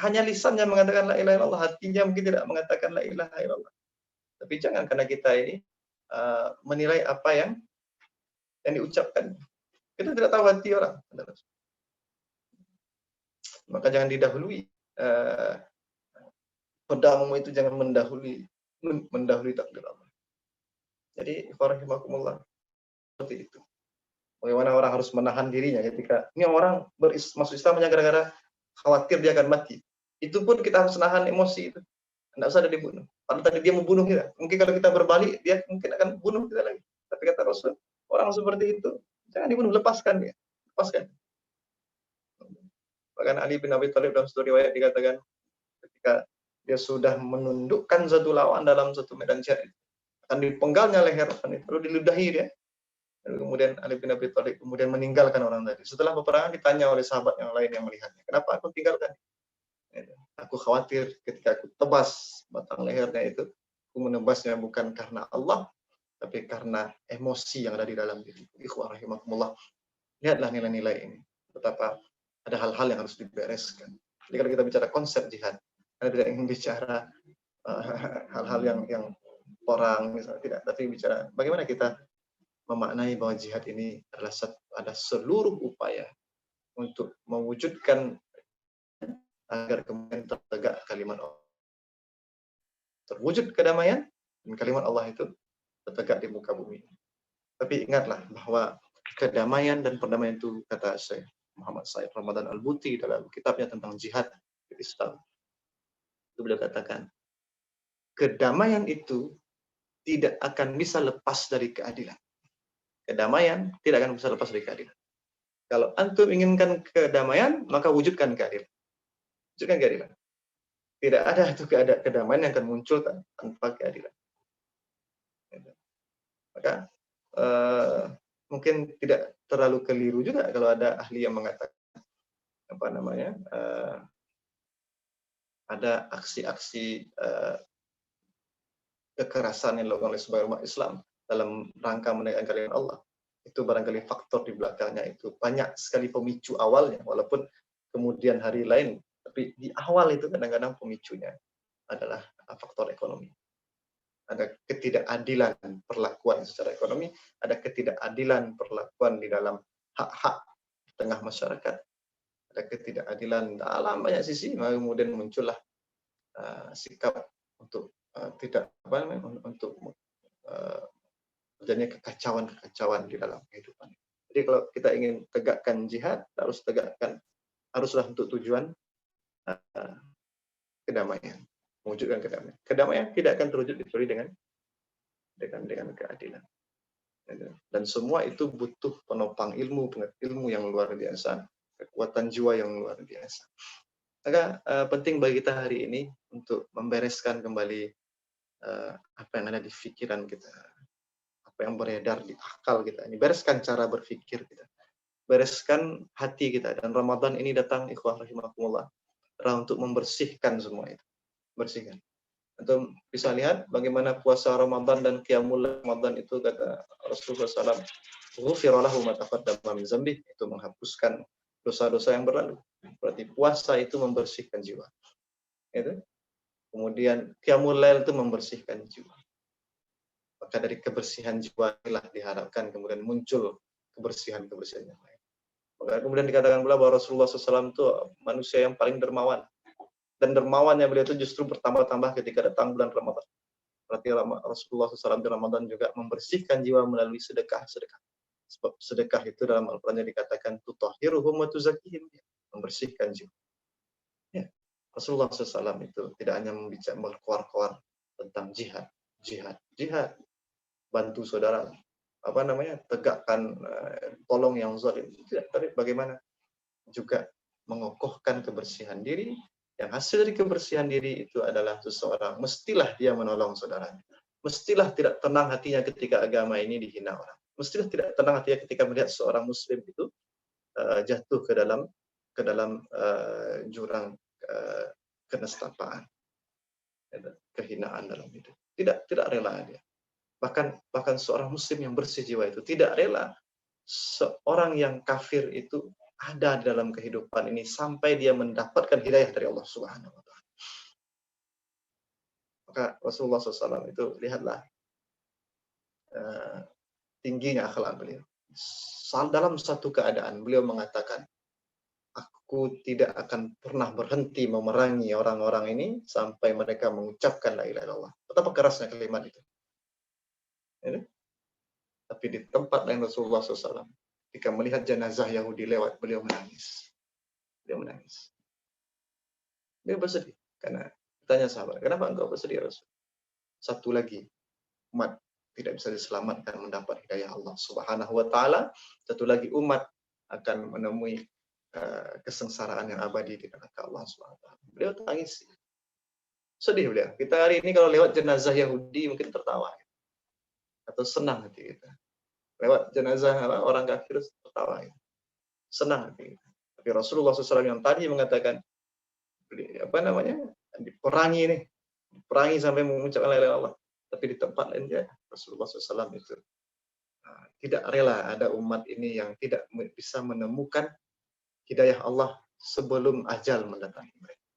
hanya lisannya mengatakan la ilaha illallah, hatinya mungkin tidak mengatakan la ilaha illallah. Tapi jangan karena kita ini menilai apa yang diucapkan. Kita tidak tahu hati orang. Maka jangan didahului. Pedangmu itu jangan mendahului takdir Allah. Jadi, rahimakumullah, seperti itu. Bagaimana orang harus menahan dirinya ketika ini orang masuk Islam hanya gara-gara khawatir dia akan mati. Itu pun kita harus nahan emosi itu. Tidak usah ada dibunuh. Padahal tadi dia membunuh kita. Mungkin kalau kita berbalik, dia mungkin akan bunuh kita lagi. Tapi kata Rasul, orang seperti itu jangan dibunuh, lepaskan dia. Lepaskan. Bahkan Ali bin Abi Thalib dalam satu riwayat dikatakan ketika dia sudah menundukkan satu lawan dalam satu medan jihad, akan dipenggalnya leher, lalu diludahi dia. Lalu kemudian Ali bin Abi Thalib kemudian meninggalkan orang tadi. Setelah peperangan ditanya oleh sahabat yang lain yang melihatnya, kenapa aku tinggalkan? Aku khawatir ketika aku tebas batang lehernya itu, aku menebasnya bukan karena Allah, tapi karena emosi yang ada di dalam diri. Ikhwah rahimakumullah. Lihatlah nilai-nilai ini. Betapa ada hal-hal yang harus dibereskan. Jadi kalau kita bicara konsep jihad, kita tidak ingin bicara hal-hal yang orang misalnya, tidak, tapi bicara bagaimana kita memaknai bahwa jihad ini adalah ada seluruh upaya untuk mewujudkan agar kemudian tertegak kalimat Allah, terwujud kedamaian, dan kalimat Allah itu tertegak di muka bumi. Tapi ingatlah bahwa kedamaian dan perdamaian itu, kata Syekh Muhammad Said Ramadan Al-Buti dalam kitabnya tentang jihad di Islam, itu beliau katakan, kedamaian itu tidak akan bisa lepas dari keadilan. Kedamaian tidak akan bisa lepas dari keadilan. Kalau antum inginkan kedamaian, maka wujudkan keadilan. Wujudkan keadilan. Tidak ada itu kedamaian yang akan muncul tanpa keadilan. Maka mungkin tidak terlalu keliru juga kalau ada ahli yang mengatakan ada aksi-aksi kekerasan yang dilakukan oleh sebagian umat Islam dalam rangka menegakkan kalimat Allah. Itu barangkali faktor di belakangnya itu banyak sekali pemicu awalnya, walaupun kemudian hari lain, tapi di awal itu kadang-kadang pemicunya adalah faktor ekonomi. Ada ketidakadilan perlakuan secara ekonomi, ada ketidakadilan perlakuan di dalam hak-hak di tengah masyarakat, ada ketidakadilan dalam banyak sisi, maka kemudian muncullah sikap untuk untuk terjadinya kekacauan di dalam kehidupan. Jadi kalau kita ingin tegakkan jihad, haruslah untuk tujuan kedamaian, mewujudkan kedamaian. Kedamaian tidak akan terwujud kecuali dengan keadilan. Dan semua itu butuh penopang ilmu yang luar biasa, kekuatan jiwa yang luar biasa. Maka penting bagi kita hari ini untuk membereskan kembali apa yang ada di pikiran kita, apa yang beredar di akal kita. Ini bereskan cara berpikir kita, bereskan hati kita. Dan Ramadan ini datang, ikhwah rahimakumullah, untuk membersihkan semua itu, bersihkan. Untuk bisa lihat bagaimana puasa Ramadan dan qiyamul Ramadan itu, kata Rasulullah SAW, ghufira lahu ma taqaddama min dzambi, itu menghapuskan dosa-dosa yang berlalu. Berarti puasa itu membersihkan jiwa. Itu. Kemudian qiyamul lail itu membersihkan jiwa. Maka dari kebersihan jiwa inilah diharapkan kemudian muncul kebersihan-kebersihan yang lain. Maka kemudian dikatakan pula bahwa Rasulullah SAW itu manusia yang paling dermawan. Dan dermawannya beliau itu justru bertambah-tambah ketika datang bulan Ramadan. Berarti Rasulullah SAW di Ramadan juga membersihkan jiwa melalui sedekah-sedekah. Sebab sedekah itu dalam Al-Quran dikatakan tutahhiruhum wa tuzakkihim, membersihkan jiwa. Ya. Rasulullah SAW itu tidak hanya berkuar-kuar tentang jihad, bantu saudara, tegakkan, tolong yang zalim, tidak, tapi bagaimana juga mengokohkan kebersihan diri, yang hasil dari kebersihan diri itu adalah seseorang mestilah dia menolong saudaranya, mestilah tidak tenang hatinya ketika agama ini dihina orang, mestilah tidak tenang hatinya ketika melihat seorang muslim itu jatuh ke dalam jurang kenestapaan, kehinaan dalam hidup. Tidak rela dia. bahkan seorang muslim yang bersih jiwa itu tidak rela seorang yang kafir itu ada di dalam kehidupan ini sampai dia mendapatkan hidayah dari Allah Subhanahu wa taala. Maka Rasulullah SAW itu lihatlah tingginya akhlak beliau. Dalam satu keadaan beliau mengatakan, aku tidak akan pernah berhenti memerangi orang-orang ini sampai mereka mengucapkan la ilaha illallah. Betapa kerasnya kalimat itu. Ya, tapi di tempat lain Rasulullah SAW, ketika melihat jenazah Yahudi lewat, beliau menangis. Beliau menangis. Beliau bersedih. Karena tanya sahabat, kenapa engkau bersedih Rasul? Satu lagi, umat tidak bisa diselamatkan mendapat hidayah Allah Subhanahu wa taala. Satu lagi, umat akan menemui kesengsaraan yang abadi di neraka Allah Subhanahu wa taala. Beliau tangis. Sedih beliau. Kita hari ini kalau lewat jenazah Yahudi mungkin tertawa atau senang hati kita. Lewat jenazah orang kafir tertawa. Senang hati kita. Tapi Rasulullah SAW yang tadi mengatakan diperangi nih, diperangi sampai mengucapkan la ilaha illallah. Tapi di tempat lain dia Rasulullah SAW itu tidak rela ada umat ini yang tidak bisa menemukan hidayah Allah sebelum ajal mendatangi mereka.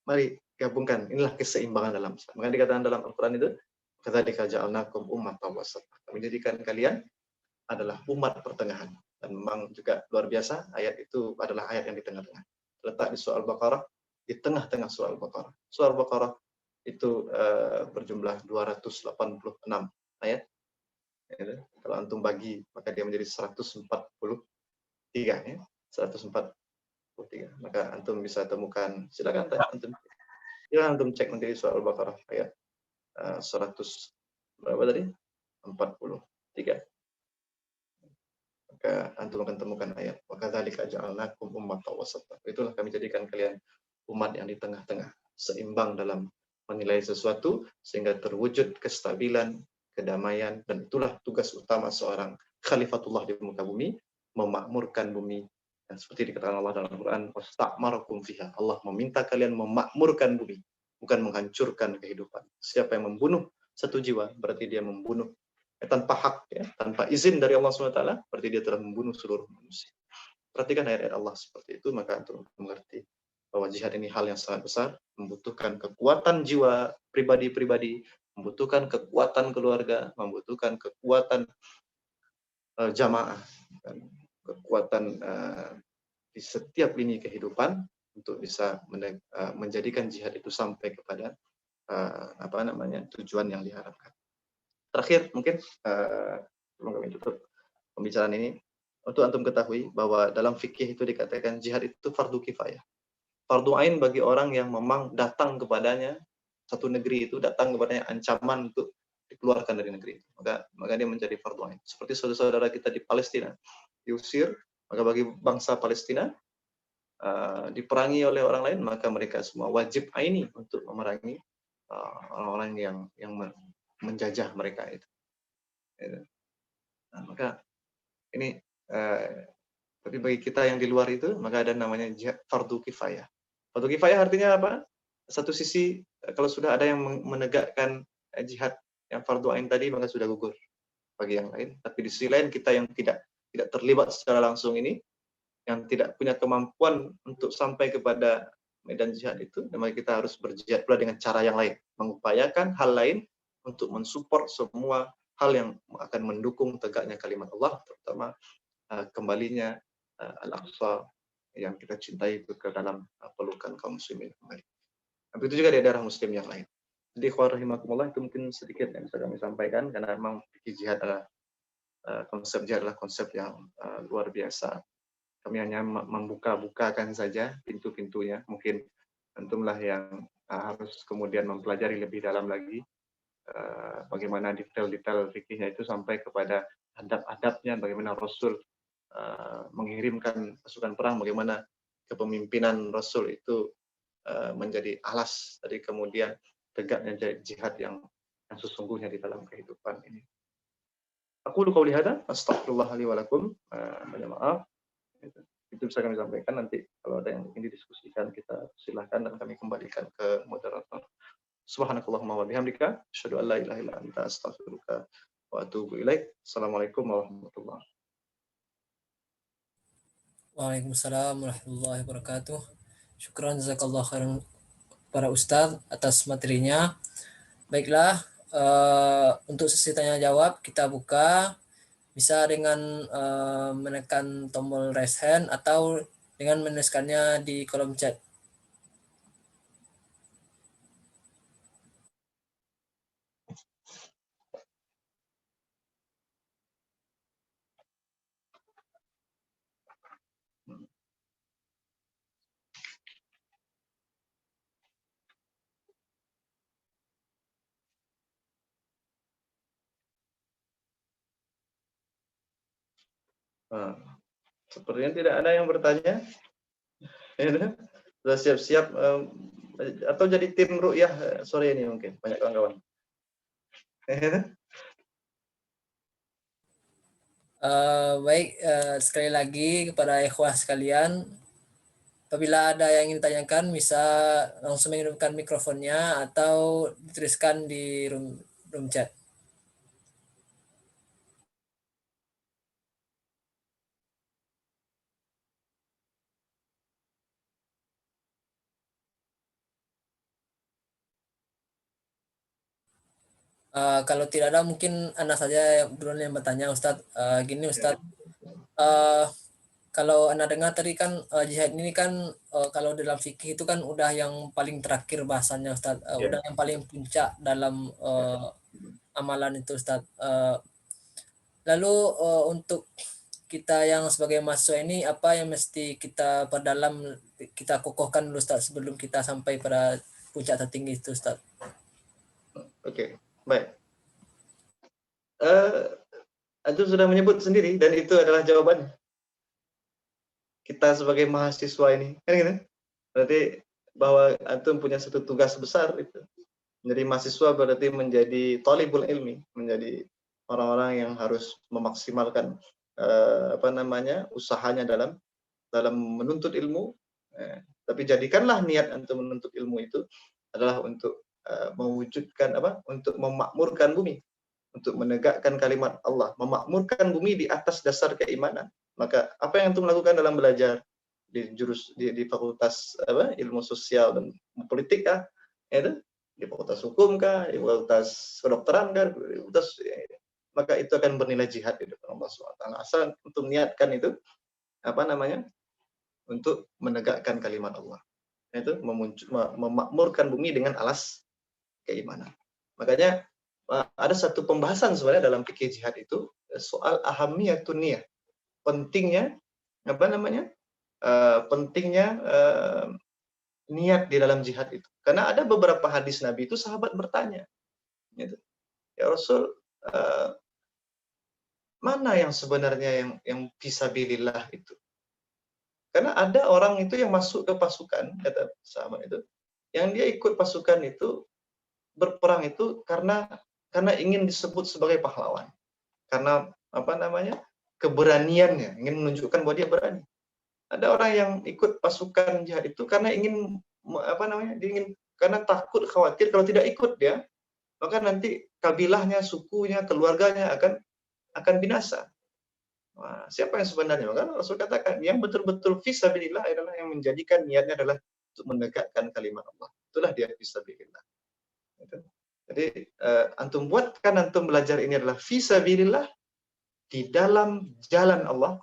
Mari gabungkan, inilah keseimbangan dalam Islam. Maka dikatakan dalam Al-Quran itu, kadzalika ja'alnakum ummatan wasata. Kami jadikan kalian adalah umat pertengahan. Dan memang juga luar biasa, ayat itu adalah ayat yang di tengah-tengah. Letak di surah Al-Baqarah, di tengah-tengah surah Al-Baqarah. Surah Al-Baqarah itu berjumlah 286 ayat. Kalau antum bagi, maka dia menjadi 143 ya. 143. Maka antum bisa temukan, silakan antum cek nanti di surah Al-Baqarah ayat 100 berapa tadi? 43. Maka antum akan temukan ayat wa kadzalika ja'alnakum ummatan wasata. Itulah kami jadikan kalian umat yang di tengah-tengah, seimbang dalam menilai sesuatu sehingga terwujud kestabilan, kedamaian, dan itulah tugas utama seorang khalifatullah di muka bumi, memakmurkan bumi. Dan seperti dikatakan Allah dalam Al-Quran, wasta'marakum fiha. Allah meminta kalian memakmurkan bumi, bukan menghancurkan kehidupan. Siapa yang membunuh satu jiwa, berarti dia membunuh tanpa hak, ya, tanpa izin dari Allah SWT, berarti dia telah membunuh seluruh manusia. Perhatikan ayat-ayat Allah seperti itu, maka untuk mengerti bahwa jihad ini hal yang sangat besar, membutuhkan kekuatan jiwa pribadi-pribadi, membutuhkan kekuatan keluarga, membutuhkan kekuatan jamaah, dan kekuatan di setiap lini kehidupan untuk bisa menjadikan jihad itu sampai kepada tujuan yang diharapkan. Terakhir mungkin sebelum kami tutup pembicaraan ini, untuk antum ketahui bahwa dalam fikih itu dikatakan jihad itu fardu kifayah. Fardu ain bagi orang yang memang datang kepadanya satu negeri itu, datang kepadanya ancaman untuk dikeluarkan dari negeri itu. Maka dia menjadi fardu ain. Seperti saudara-saudara kita di Palestina diusir, maka bagi bangsa Palestina diperangi oleh orang lain, maka mereka semua wajib aini untuk memerangi orang-orang yang menjajah mereka itu. Nah, maka ini tapi bagi kita yang di luar itu, maka ada namanya jihad fardu kifayah. Fardu kifayah artinya apa? Satu sisi kalau sudah ada yang menegakkan jihad yang fardu ain tadi, maka sudah gugur bagi yang lain. Tapi di sisi lain kita yang tidak terlibat secara langsung ini, yang tidak punya kemampuan untuk sampai kepada medan jihad itu, maka kita harus berjihad pula dengan cara yang lain, mengupayakan hal lain untuk mensupport semua hal yang akan mendukung tegaknya kalimat Allah, terutama kembalinya Al-Aqsa yang kita cintai itu ke dalam pelukan kaum muslimin kembali. Begitu juga di daerah muslim yang lain. Jadi ikhwan rahimakumullah, itu mungkin sedikit yang bisa kami sampaikan, karena memang jihad adalah konsep jihad adalah konsep yang luar biasa. Kami hanya membuka-bukakan saja pintu-pintunya. Mungkin antumlah yang harus kemudian mempelajari lebih dalam lagi bagaimana detail-detail fikihnya itu sampai kepada adab-adabnya, bagaimana Rasul mengirimkan pasukan perang, bagaimana kepemimpinan Rasul itu menjadi alas dari kemudian tegaknya jihad yang sesungguhnya di dalam kehidupan ini. Aku qauli hada, astagfirullah li wa lakum, banyak maaf. Itu bisa kami sampaikan. Nanti kalau ada yang ingin didiskusikan, kita silahkan dan kami kembalikan ke moderator. Subhanakallahumma wa bihamdika asyhadu an la ilaha illa anta astaghfiruka wa atubu ilaik. Assalamualaikum warahmatullahi wabarakatuh. Waalaikumsalam warahmatullahi wabarakatuh. Syukran jazakallah khairan para ustadz atas materinya. Baiklah, untuk sesi tanya jawab kita buka, bisa dengan menekan tombol raise hand atau dengan menuliskannya di kolom chat. Nah, sepertinya tidak ada yang bertanya. Ya, sudah siap-siap atau jadi tim ru'yah sore ini mungkin banyak kawan-kawan. Baik, sekali lagi kepada ikhwah sekalian, apabila ada yang ingin ditanyakan bisa langsung menghidupkan mikrofonnya atau dituliskan di room chat. Kalau tidak ada mungkin Anda saja duluan yang bertanya, Ustadz. Gini Ustadz, kalau Anda dengar tadi kan jihad ini kan kalau dalam fikih itu kan udah yang paling terakhir bahasanya Ustadz, udah yang paling puncak dalam amalan itu Ustadz. Lalu untuk kita yang sebagai mahasiswa ini apa yang mesti kita perdalam, kita kokohkan dulu Ustadz sebelum kita sampai pada puncak tertinggi itu Ustadz. Oke, baik. Antum sudah menyebut sendiri dan itu adalah jawabannya. Kita sebagai mahasiswa ini, kan gitu? Berarti bahwa antum punya satu tugas besar itu. Menjadi mahasiswa berarti menjadi thalibul ilmi, menjadi orang-orang yang harus memaksimalkan usahanya dalam menuntut ilmu. Tapi jadikanlah niat antum menuntut ilmu itu adalah untuk mewujudkan untuk memakmurkan bumi, untuk menegakkan kalimat Allah, memakmurkan bumi di atas dasar keimanan. Maka apa yang antum lakukan dalam belajar di fakultas ilmu sosial dan politik kah, itu di fakultas hukum kah, di fakultas kedokteran kah, di fakultas, maka itu akan bernilai jihad di depan Allah SWT. Asal untuk niatkan itu untuk menegakkan kalimat Allah, itu memakmurkan bumi dengan alas keimanan. Makanya ada satu pembahasan sebenarnya dalam fikih jihad itu soal ahamiyatun niyah, pentingnya pentingnya niat di dalam jihad itu. Karena ada beberapa hadis Nabi itu sahabat bertanya, gitu. Ya Rasul, mana yang sebenarnya yang fisabilillah itu? Karena ada orang itu yang masuk ke pasukan, kata sahabat itu, yang dia ikut pasukan itu berperang itu karena ingin disebut sebagai pahlawan, karena keberaniannya, ingin menunjukkan bahwa dia berani. Ada orang yang ikut pasukan jihad itu karena ingin karena takut, khawatir kalau tidak ikut dia, maka nanti kabilahnya, sukunya, keluarganya akan binasa. Nah, siapa yang sebenarnya? Maka Rasul katakan yang betul-betul fisabilillah adalah yang menjadikan niatnya adalah untuk menegakkan kalimat Allah. Itulah dia fisabilillah. Jadi antum buatkan antum belajar ini adalah fisabilillah di dalam jalan Allah,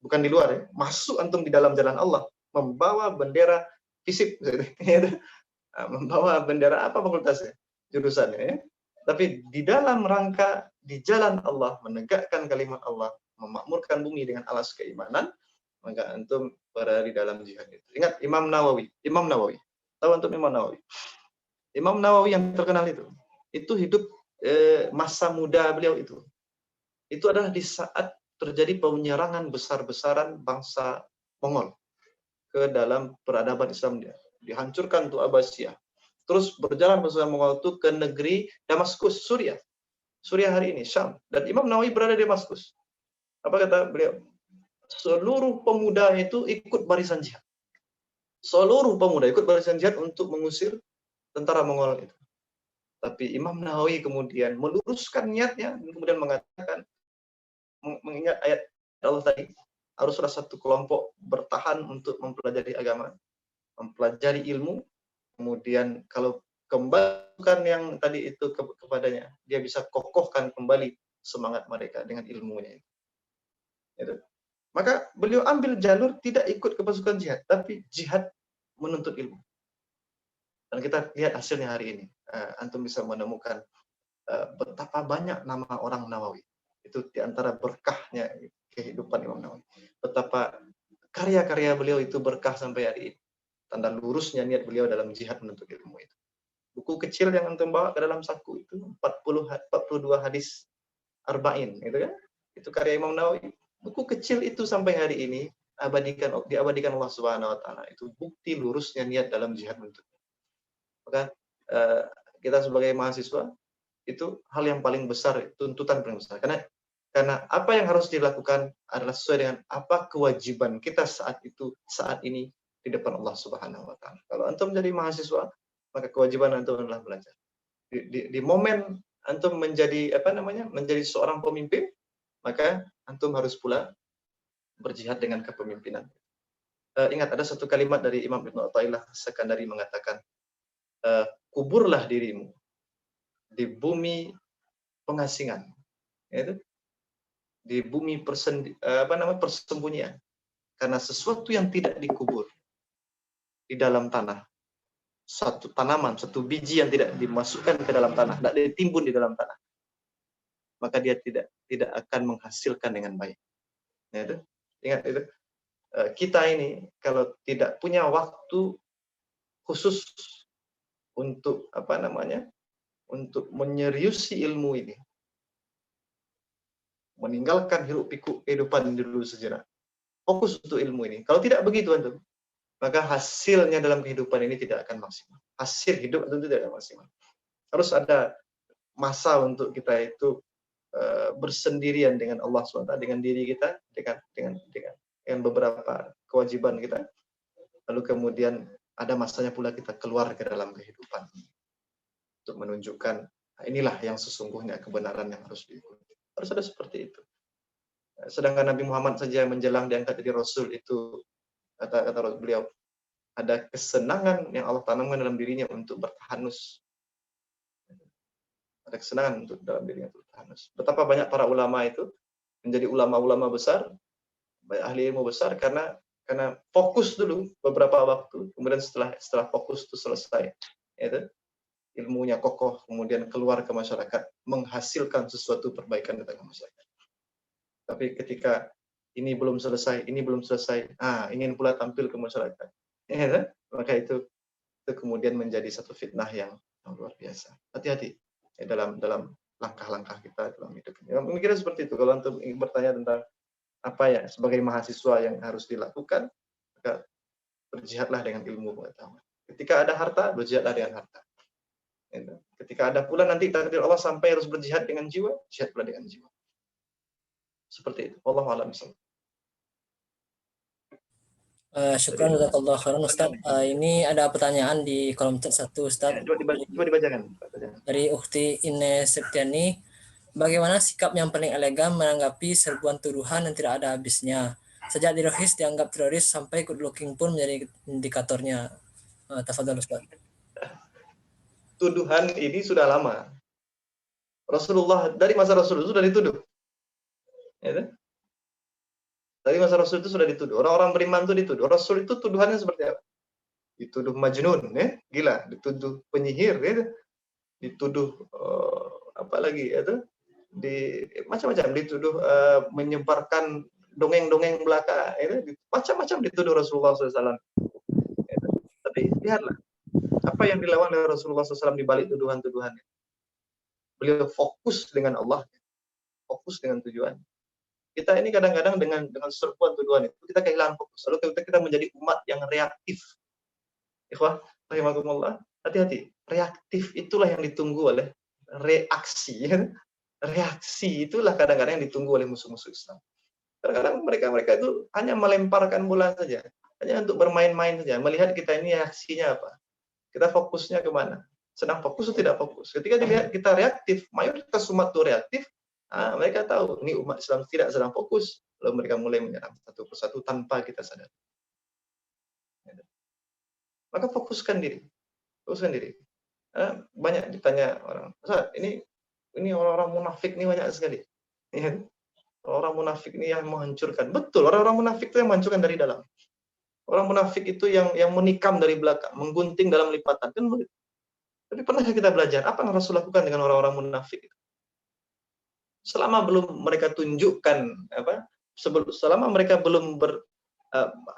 bukan di luar ya. Masuk antum di dalam jalan Allah, membawa bendera fisik, membawa bendera apa fakultasnya, jurusannya ya. Tapi di dalam rangka di jalan Allah, menegakkan kalimat Allah, memakmurkan bumi dengan alas keimanan, maka antum berada di dalam jihad itu. Ingat Imam Nawawi. Tahu antum Imam Nawawi? Imam Nawawi yang terkenal itu hidup masa muda beliau itu adalah di saat terjadi penyerangan besar-besaran bangsa Mongol ke dalam peradaban Islam dia. Dihancurkan tuh Abbasiyah. Terus berjalan bersama Mongol itu ke negeri Damaskus, Suriah. Suriah hari ini, Syam. Dan Imam Nawawi berada di Damaskus. Apa kata beliau? Seluruh pemuda itu ikut barisan jihad. Seluruh pemuda ikut barisan jihad untuk mengusir tentara Mongol itu. Tapi Imam Nawawi kemudian meluruskan niatnya dan kemudian mengatakan, mengingat ayat Allah tadi, haruslah satu kelompok bertahan untuk mempelajari agama, mempelajari ilmu, kemudian kalau kembalikan yang tadi itu kepadanya, dia bisa kokohkan kembali semangat mereka dengan ilmunya. Itu. Maka beliau ambil jalur tidak ikut ke pasukan jihad, tapi jihad menuntut ilmu. Dan kita lihat hasilnya hari ini. Antum bisa menemukan betapa banyak nama orang Nawawi. Itu diantara berkahnya kehidupan Imam Nawawi. Betapa karya-karya beliau itu berkah sampai hari ini. Tanda lurusnya niat beliau dalam jihad menuntut ilmu itu. Buku kecil yang antum bawa ke dalam saku itu 42 hadis arba'in, gitu kan? Itu karya Imam Nawawi. Buku kecil itu sampai hari ini diabadikan Allah Subhanahu wa taala. Itu bukti lurusnya niat dalam jihad menuntut. Maka kita sebagai mahasiswa itu hal yang paling besar, tuntutan paling besar. Karena apa yang harus dilakukan adalah sesuai dengan apa kewajiban kita saat ini di depan Allah Subhanahu wa taala. Kalau antum menjadi mahasiswa, maka kewajiban antum adalah belajar. Di momen antum menjadi menjadi seorang pemimpin, maka antum harus pula berjihad dengan kepemimpinan. Ingat ada satu kalimat dari Imam Ibnu Athaillah Sekandari mengatakan, kuburlah dirimu di bumi pengasingan, yaitu di bumi persembunyian, karena sesuatu yang tidak dikubur di dalam tanah, satu tanaman, satu biji yang tidak dimasukkan ke dalam tanah, tidak ditimbun di dalam tanah, maka dia tidak akan menghasilkan dengan baik. Yaitu, ingat itu, kita ini kalau tidak punya waktu khusus untuk untuk menyeriusi ilmu ini, meninggalkan hiruk pikuk kehidupan dulu sejenak, fokus untuk ilmu ini. Kalau tidak begitu antum, maka hasilnya dalam kehidupan ini tidak akan maksimal. Hasil hidup tentu tidak akan maksimal. Harus ada masa untuk kita itu bersendirian dengan Allah SWT, dengan diri kita, dengan beberapa kewajiban kita. Lalu kemudian ada masanya pula kita keluar ke dalam kehidupan untuk menunjukkan inilah yang sesungguhnya kebenaran yang harus diikuti. Harus ada seperti itu. Sedangkan Nabi Muhammad saja menjelang diangkat jadi Rasul itu, kata beliau, ada kesenangan yang Allah tanamkan dalam dirinya untuk bertahanus. Ada kesenangan untuk dalam dirinya untuk bertahanus. Betapa banyak para ulama itu menjadi ulama-ulama besar, banyak ahli ilmu besar karena fokus dulu beberapa waktu, kemudian setelah fokus itu selesai, itu ilmunya kokoh, kemudian keluar ke masyarakat, menghasilkan sesuatu perbaikan di tengah masyarakat. Tapi ketika ini belum selesai, ingin pula tampil ke masyarakat, maka itu kemudian menjadi satu fitnah yang luar biasa. Hati-hati dalam langkah-langkah kita dalam hidup ini. Mikirnya seperti itu. Kalau untuk bertanya tentang apa ya sebagai mahasiswa yang harus dilakukan, maka berjihadlah dengan ilmu pengetahuan. Ketika ada harta, berjihadlah dengan harta. Ketika ada pula nanti takdir Allah sampai harus berjihad dengan jiwa, jihad pula dengan jiwa. Seperti itu. Wallahu a'lam bishawab. Syukran jazakallahu khairan Ustaz. Ini ada pertanyaan di kolom chat satu Ustaz. Coba dibacakan. Dari Ukti Ine Septiani, bagaimana sikap yang paling elegan menanggapi serbuan tuduhan yang tidak ada habisnya? Sejak Dirohis dianggap teroris sampai good looking pun menjadi indikatornya. Tafadhol Ustaz. Tuduhan ini sudah lama. Rasulullah dari masa Rasul itu sudah dituduh. Ya, dari masa Rasul itu sudah dituduh. Orang-orang beriman itu dituduh. Rasul itu tuduhannya seperti apa? Dituduh majnun, gila. Dituduh penyihir, dituduh apalagi itu, macam-macam. Dituduh menyebarkan dongeng-dongeng belaka, macam-macam dituduh Rasulullah SAW. Tapi lihatlah apa yang dilawan oleh Rasulullah SAW di balik tuduhan-tuduhannya. Beliau fokus dengan Allah, fokus dengan tujuan. Kita ini kadang-kadang dengan serbuan tuduhan itu kita kehilangan fokus. Lalu kita menjadi umat yang reaktif. Ikhwah, rahimakumullah, hati-hati. Reaktif itulah yang ditunggu oleh reaksi. Reaksi itulah kadang-kadang yang ditunggu oleh musuh-musuh Islam. Kadang-kadang mereka itu hanya melemparkan bola saja, hanya untuk bermain-main saja. Melihat kita ini reaksinya apa. Kita fokusnya kemana? sedang fokus atau tidak fokus. Ketika dilihat kita reaktif, mayoritas umat itu reaktif, mereka tahu ini umat Islam tidak sedang fokus, lalu mereka mulai menyerang satu persatu tanpa kita sadar. Maka fokuskan diri, fokuskan diri. Banyak ditanya orang, Ustaz, ini orang-orang munafik ini banyak sekali. Ya, orang munafik ini yang menghancurkan. Betul, orang-orang munafik itu yang menghancurkan dari dalam. Orang munafik itu yang menikam dari belakang, menggunting dalam lipatan. Kan begitu. Tapi pernahkah kita belajar apa yang Rasul lakukan dengan orang-orang munafik itu? Selama belum mereka tunjukkan selama mereka belum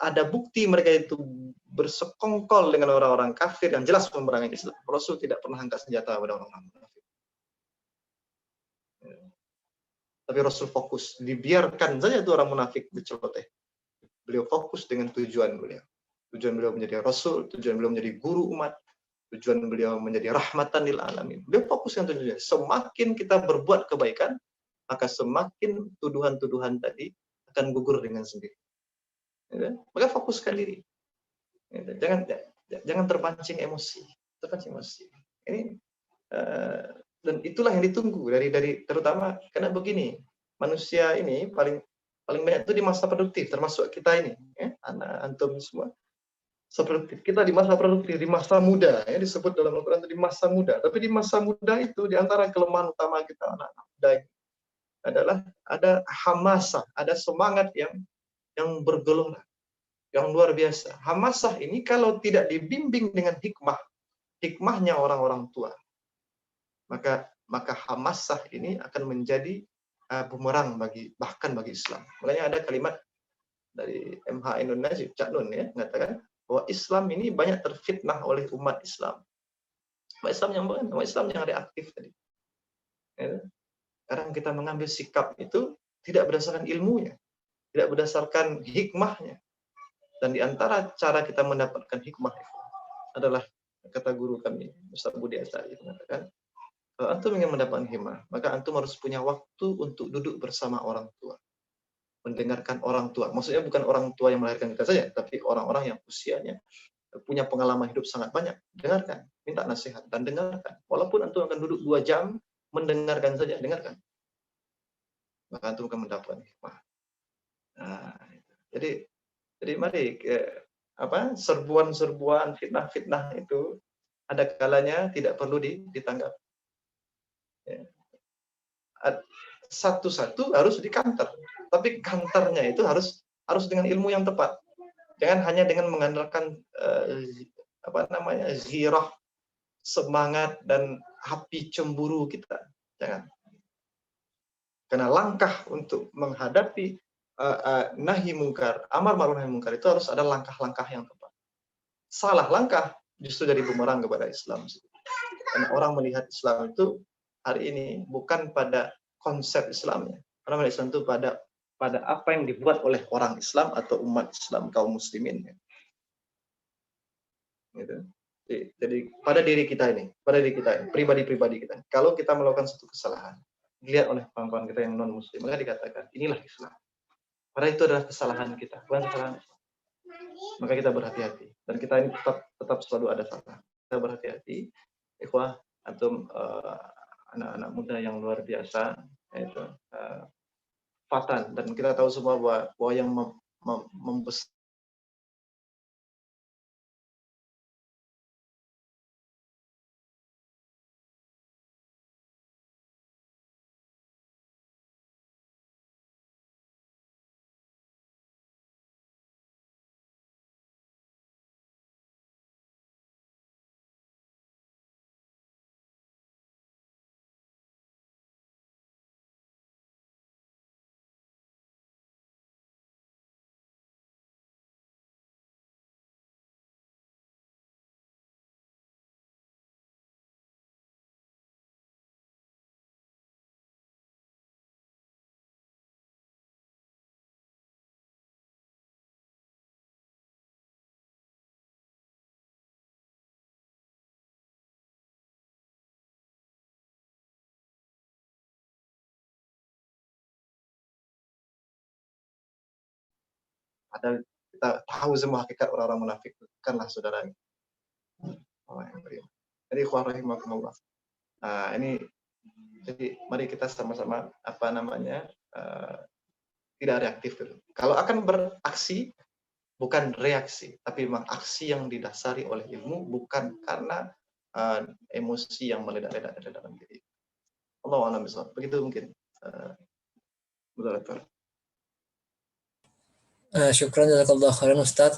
ada bukti mereka itu bersekongkol dengan orang-orang kafir yang jelas memerangi Islam, Rasul tidak pernah angkat senjata pada orang-orang munafik. Tapi Rasul fokus, dibiarkan saja itu orang munafik berceloteh. Beliau fokus dengan tujuan beliau. Tujuan beliau menjadi Rasul, tujuan beliau menjadi guru umat, tujuan beliau menjadi rahmatan lil alamin. Beliau fokus dengan tujuan. Semakin kita berbuat kebaikan, maka semakin tuduhan-tuduhan tadi akan gugur dengan sendiri. Maka fokuskan diri. Jangan terpancing emosi. Ini dan itulah yang ditunggu dari terutama karena begini, manusia ini paling banyak itu di masa produktif, termasuk kita ini, ya, anak antum semua. Seperti kita di masa produktif, di masa muda, ya, disebut dalam Al-Quran di masa muda. Tapi di masa muda itu di antara kelemahan utama kita anak-anak muda adalah ada hamasah, ada semangat yang bergelora, yang luar biasa. Hamasah ini kalau tidak dibimbing dengan hikmahnya orang-orang tua, maka hamasah ini akan menjadi bumerang bahkan bagi Islam. Makanya ada kalimat dari MH Indonesia, Cak Nun, ya, mengatakan bahwa Islam ini banyak terfitnah oleh umat Islam. Umat Islam yang reaktif tadi. Ya. Sekarang kita mengambil sikap itu tidak berdasarkan ilmunya, tidak berdasarkan hikmahnya. Dan di antara cara kita mendapatkan hikmah itu adalah kata guru kami, Ustaz Budi Asari, mengatakan, kalau antum ingin mendapatkan hikmah, maka antum harus punya waktu untuk duduk bersama orang tua. Mendengarkan orang tua. Maksudnya bukan orang tua yang melahirkan kita saja, tapi orang-orang yang usianya punya pengalaman hidup sangat banyak. Dengarkan, minta nasihat, dan dengarkan. Walaupun antum akan duduk 2 jam, mendengarkan saja, dengarkan. Maka antum akan mendapatkan hikmah. Nah, jadi mari, serbuan-serbuan, fitnah-fitnah itu ada kalanya tidak perlu ditanggap. Ya. Satu-satu harus dikanter, tapi kanternya itu harus dengan ilmu yang tepat. Jangan hanya dengan mengandalkan zirah, semangat dan api cemburu kita. Jangan. Karena langkah untuk menghadapi nahi mungkar, amar ma'ruf nahi mungkar itu harus ada langkah-langkah yang tepat. Salah langkah justru jadi bumerang kepada Islam. Karena orang melihat Islam itu hari ini bukan pada konsep Islamnya. Orang melihat Islam itu pada apa yang dibuat oleh orang Islam atau umat Islam, kaum muslimin. Gitu. Jadi pada diri kita ini, pribadi-pribadi kita. Kalau kita melakukan satu kesalahan, dilihat oleh kawan-kawan kita yang non muslim, maka dikatakan inilah Islam. Padahal itu adalah kesalahan kita, bukan kesalahan Islam. Maka kita berhati-hati dan kita ini tetap selalu ada salah. Kita berhati-hati, ikhwah, antum anak-anak muda yang luar biasa, yaitu fatan, dan kita tahu semua bahwa yang membesar ada, kita tahu semua hakikat orang-orang munafik, bukanlah saudara. Jadi ikhwan rahimakumullah. Nah, ini jadi mari kita sama-sama tidak reaktif dulu. Kalau akan beraksi bukan reaksi, tapi memang aksi yang didasari oleh ilmu, bukan karena emosi yang meledak-ledak dari dalam diri. Allahu a'lam bishawab. Begitu mungkin. Betul. Syukran jazakallahu khairan Ustaz.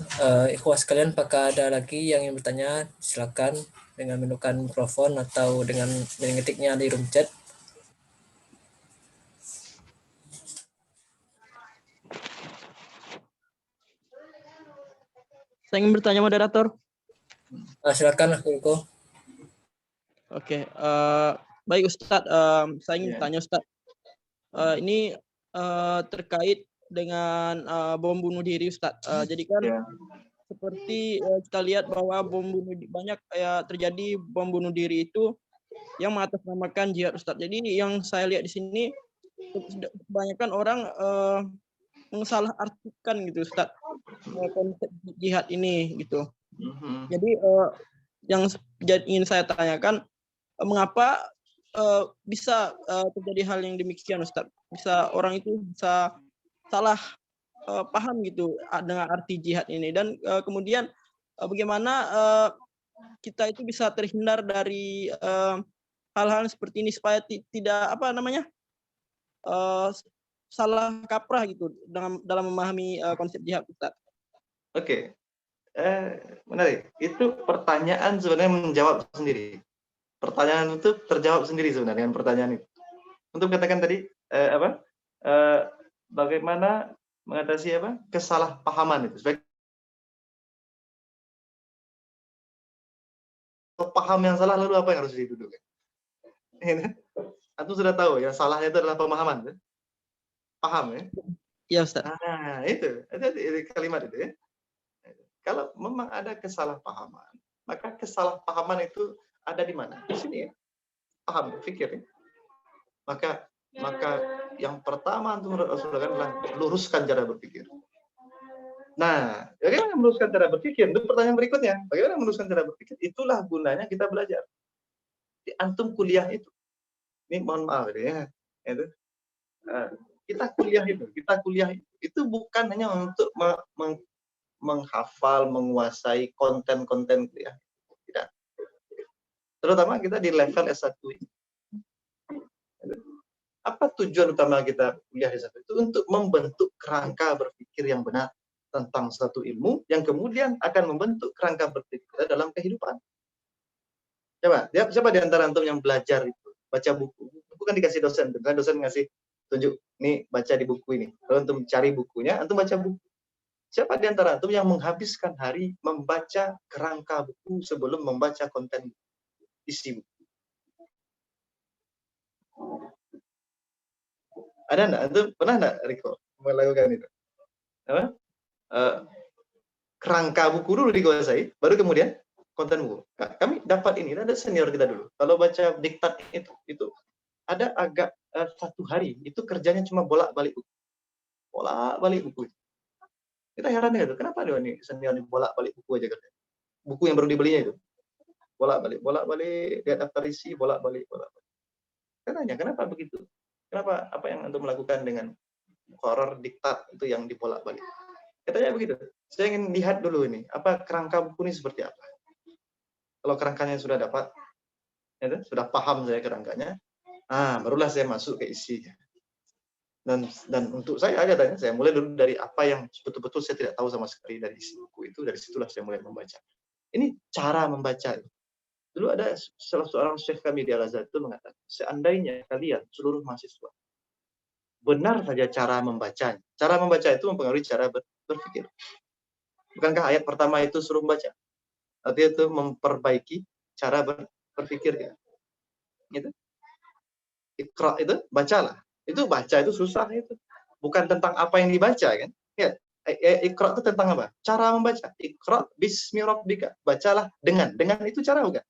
Ikhwah sekalian, apakah ada lagi yang ingin bertanya? Silakan dengan menundukkan mikrofon atau dengan mengetiknya di room chat. Saya ingin bertanya moderator. Silakan Riko. Oke, baik Ustadz, saya ingin bertanya Ustadz. Ini terkait dengan bom bunuh diri Ustadz. Jadi kan seperti kita lihat bahwa banyak terjadi bom bunuh diri itu yang mengatasnamakan jihad Ustadz. Jadi yang saya lihat di sini kebanyakan orang mensalahartikan gitu Ustadz konsep jihad ini gitu. Jadi yang ingin saya tanyakan, mengapa bisa terjadi hal yang demikian Ustadz? Bisa orang itu bisa salah paham gitu dengan arti jihad ini, dan kemudian bagaimana kita itu bisa terhindar dari hal-hal seperti ini supaya tidak salah kaprah gitu dalam memahami konsep jihad Ustadz. Oke. Menarik. Itu pertanyaan sebenarnya menjawab sendiri. Pertanyaan itu terjawab sendiri sebenarnya dengan pertanyaan itu. Untuk katakan tadi bagaimana mengatasi kesalahpahaman itu. Paham yang salah, lalu apa yang harus didudukkan? Antum sudah tahu ya, salahnya itu adalah pemahaman. Ya? Paham ya? Iya Ustaz. Nah, itu kalimat itu ya. Kalau memang ada kesalahpahaman, maka kesalahpahaman itu ada di mana? Di sini ya. Paham, pikir ya. Maka yang pertama antum harus lakukan adalah luruskan cara berpikir. Nah, bagaimana meluruskan cara berpikir? Itu pertanyaan berikutnya. Bagaimana meluruskan cara berpikir? Itulah gunanya kita belajar. Di antum kuliah itu. Ini mohon maaf ya. Itu. Kita kuliah itu bukan hanya untuk menghafal, menguasai konten-konten kuliah. Tidak. Terutama kita di level S1 ini. Apa tujuan utama kita kuliah di S1 itu? Untuk membentuk kerangka berpikir yang benar tentang satu ilmu yang kemudian akan membentuk kerangka berpikir kita dalam kehidupan. Coba, siapa di antara antum yang belajar itu? Baca buku. Bukan dikasih dosen. Dosen ngasih tunjuk, nih baca di buku ini. Kalau antum cari bukunya, antum baca buku. Siapa di antara antum yang menghabiskan hari membaca kerangka buku sebelum membaca konten isi buku? Ada enggak? Antum pernah enggak, Riko, melakukan itu? Apa? Kerangka buku dulu dikuasai, baru kemudian konten buku. Kami dapat ini, ada senior kita dulu. Kalau baca diktat itu ada agak 1 hari, itu kerjanya cuma bolak-balik buku. Bolak-balik buku. Kita heran gitu, kenapa dia nih senior bolak-balik buku aja kerja. Buku yang baru dibelinya itu. Bolak-balik, lihat daftar isi, bolak-balik. Saya tanya, kenapa begitu? Kenapa apa yang antum melakukan dengan horor diktat itu yang dibolak-balik? Katanya begitu. Saya ingin lihat dulu ini, apa kerangka buku ini seperti apa. Kalau kerangkanya sudah dapat, ya, sudah paham saya kerangkanya, barulah saya masuk ke isinya. Dan untuk saya katanya, saya mulai dulu dari apa yang betul-betul saya tidak tahu sama sekali dari isi buku itu, dari situlah saya mulai membaca. Ini cara membaca. Dulu ada salah seorang syekh kami di Al-Azhar itu mengatakan, seandainya kalian seluruh mahasiswa benar saja cara membacanya. Cara membaca itu mempengaruhi cara berpikir. Bukankah ayat pertama itu suruh membaca? Artinya itu memperbaiki cara berpikir kita. Gitu. Iqra itu bacalah. Itu baca itu susah itu. Bukan tentang apa yang dibaca kan? Ya, Iqra itu tentang apa? Cara membaca. Iqra bismi rabbika. Bacalah dengan. Dengan itu cara bukan?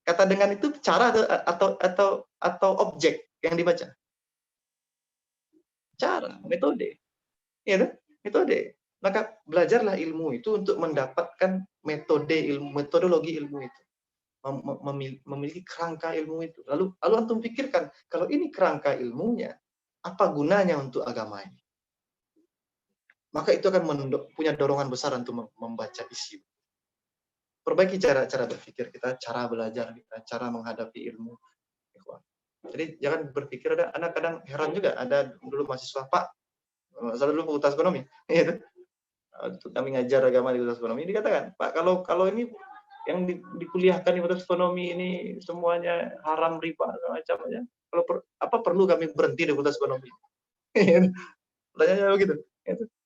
Kata dengan itu cara atau objek yang dibaca. Cara, metode. Ya, metode. Maka belajarlah ilmu itu untuk mendapatkan metodologi ilmu itu. memiliki kerangka ilmu itu. Lalu antum pikirkan, kalau ini kerangka ilmunya, apa gunanya untuk agama ini? Maka itu akan punya dorongan besar untuk membaca isi. Perbaiki cara berpikir kita, cara belajar kita, cara menghadapi ilmu. Jadi jangan berpikir, ada anak kadang heran juga, ada dulu mahasiswa, Pak, saya dulu fakultas ekonomi, gitu. Kami ngajar agama di fakultas ekonomi, dikatakan, Pak, kalau ini yang dikuliahkan di fakultas ekonomi ini semuanya haram, riba, macam-macam. Kalau apa perlu kami berhenti di fakultas ekonomi? Pertanyaannya begitu.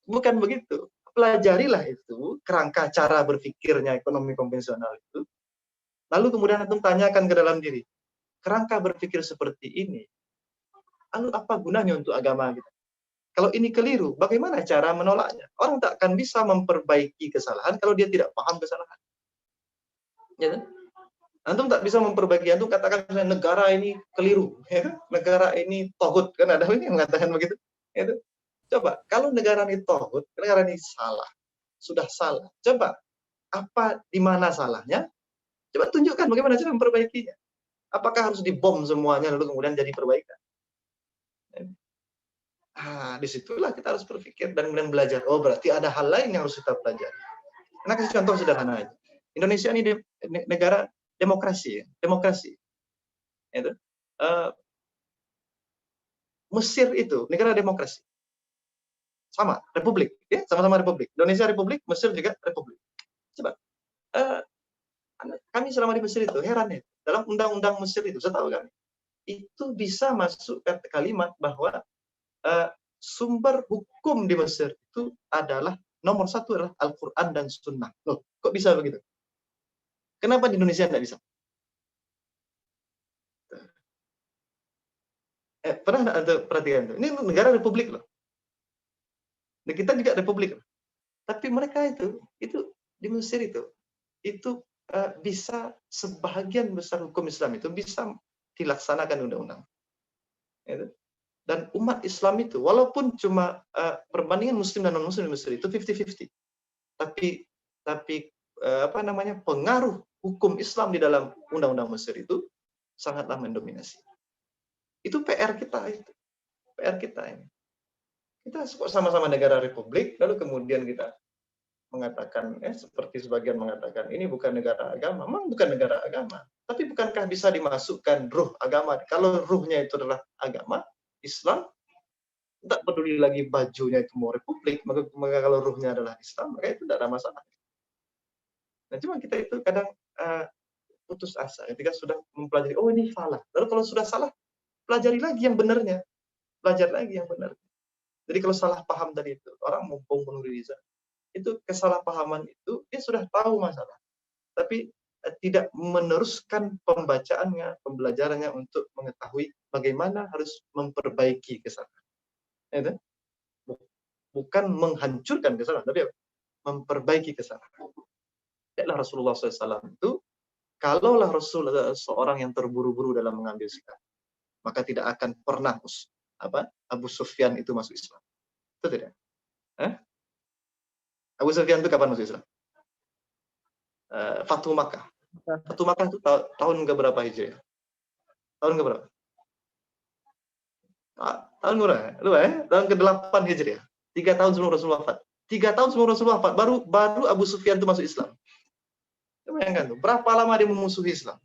Bukan begitu. Pelajarilah itu kerangka cara berpikirnya ekonomi konvensional itu. Lalu kemudian antum tanyakan ke dalam diri, kerangka berpikir seperti ini, lalu apa gunanya untuk agama kita? Kalau ini keliru, bagaimana cara menolaknya? Orang tak akan bisa memperbaiki kesalahan kalau dia tidak paham kesalahan. Ya kan? Antum tak bisa memperbaiki, antum katakan negara ini keliru, ya kan? Negara ini togut, kan ada yang mengatakan begitu. Ya kan? Coba, kalau negara ini togut, negara ini salah, sudah salah. Coba, apa di mana salahnya? Coba tunjukkan bagaimana cara memperbaikinya. Apakah harus dibom semuanya lalu kemudian jadi perbaikan? Disitulah kita harus berpikir dan kemudian belajar. Oh, berarti ada hal lain yang harus kita pelajari. Nah, kasih contoh sederhana aja. Indonesia ini negara demokrasi, ya. Demokrasi. Itu. Mesir itu negara demokrasi. Sama, republik, ya, sama-sama republik. Indonesia republik, Mesir juga republik. Coba, kami selama di Mesir itu heran ya, dalam undang-undang Mesir itu, setahu kami, itu bisa masuk kalimat bahwa sumber hukum di Mesir itu adalah nomor satu adalah Al-Quran dan Sunnah. Loh, kok bisa begitu? Kenapa di Indonesia tidak bisa? Pernah ada perhatikan itu? Ini negara republik loh. Dan kita juga republik. Tapi mereka itu di Mesir itu bisa sebahagian besar hukum Islam itu bisa dilaksanakan undang-undang. Dan umat Islam itu walaupun cuma perbandingan Muslim dan non Muslim di Mesir itu 50-50. Tapi pengaruh hukum Islam di dalam undang-undang Mesir itu sangatlah mendominasi. Itu PR kita itu. PR kita ini. Kita sama-sama negara republik, lalu kemudian kita mengatakan, seperti sebagian mengatakan, ini bukan negara agama. Memang bukan negara agama. Tapi bukankah bisa dimasukkan ruh agama? Kalau ruhnya itu adalah agama, Islam, tak peduli lagi bajunya itu mau republik, maka kalau ruhnya adalah Islam, maka itu tidak ada masalah. Nah, cuma kita itu kadang putus asa ketika sudah mempelajari, oh ini salah. Lalu kalau sudah salah, pelajari lagi yang benarnya. Belajar lagi yang benar. Jadi kalau salah paham tadi itu, orang mumpung bunuh diri, itu kesalahpahaman itu, dia sudah tahu masalah. Tapi tidak meneruskan pembacaannya, pembelajarannya untuk mengetahui bagaimana harus memperbaiki kesalahan. Bukan menghancurkan kesalahan, tapi memperbaiki kesalahan. Adalah Rasulullah SAW itu, kalaulah Rasulullah seorang yang terburu-buru dalam mengambil sikap, maka tidak akan pernah Abu Sufyan itu masuk Islam. Itu tidak. Abu Sufyan itu kapan masuk Islam? Fathu Makkah. Fathu Makkah itu tahun ke-berapa Hijriah? Tahun ke-berapa? Tahun berapa? Tahun ke-8 Hijriah. 3 tahun sebelum Rasulullah wafat. 3 tahun sebelum Rasulullah wafat, baru Abu Sufyan itu masuk Islam. Bayangkan tuh, berapa lama dia memusuhi Islam?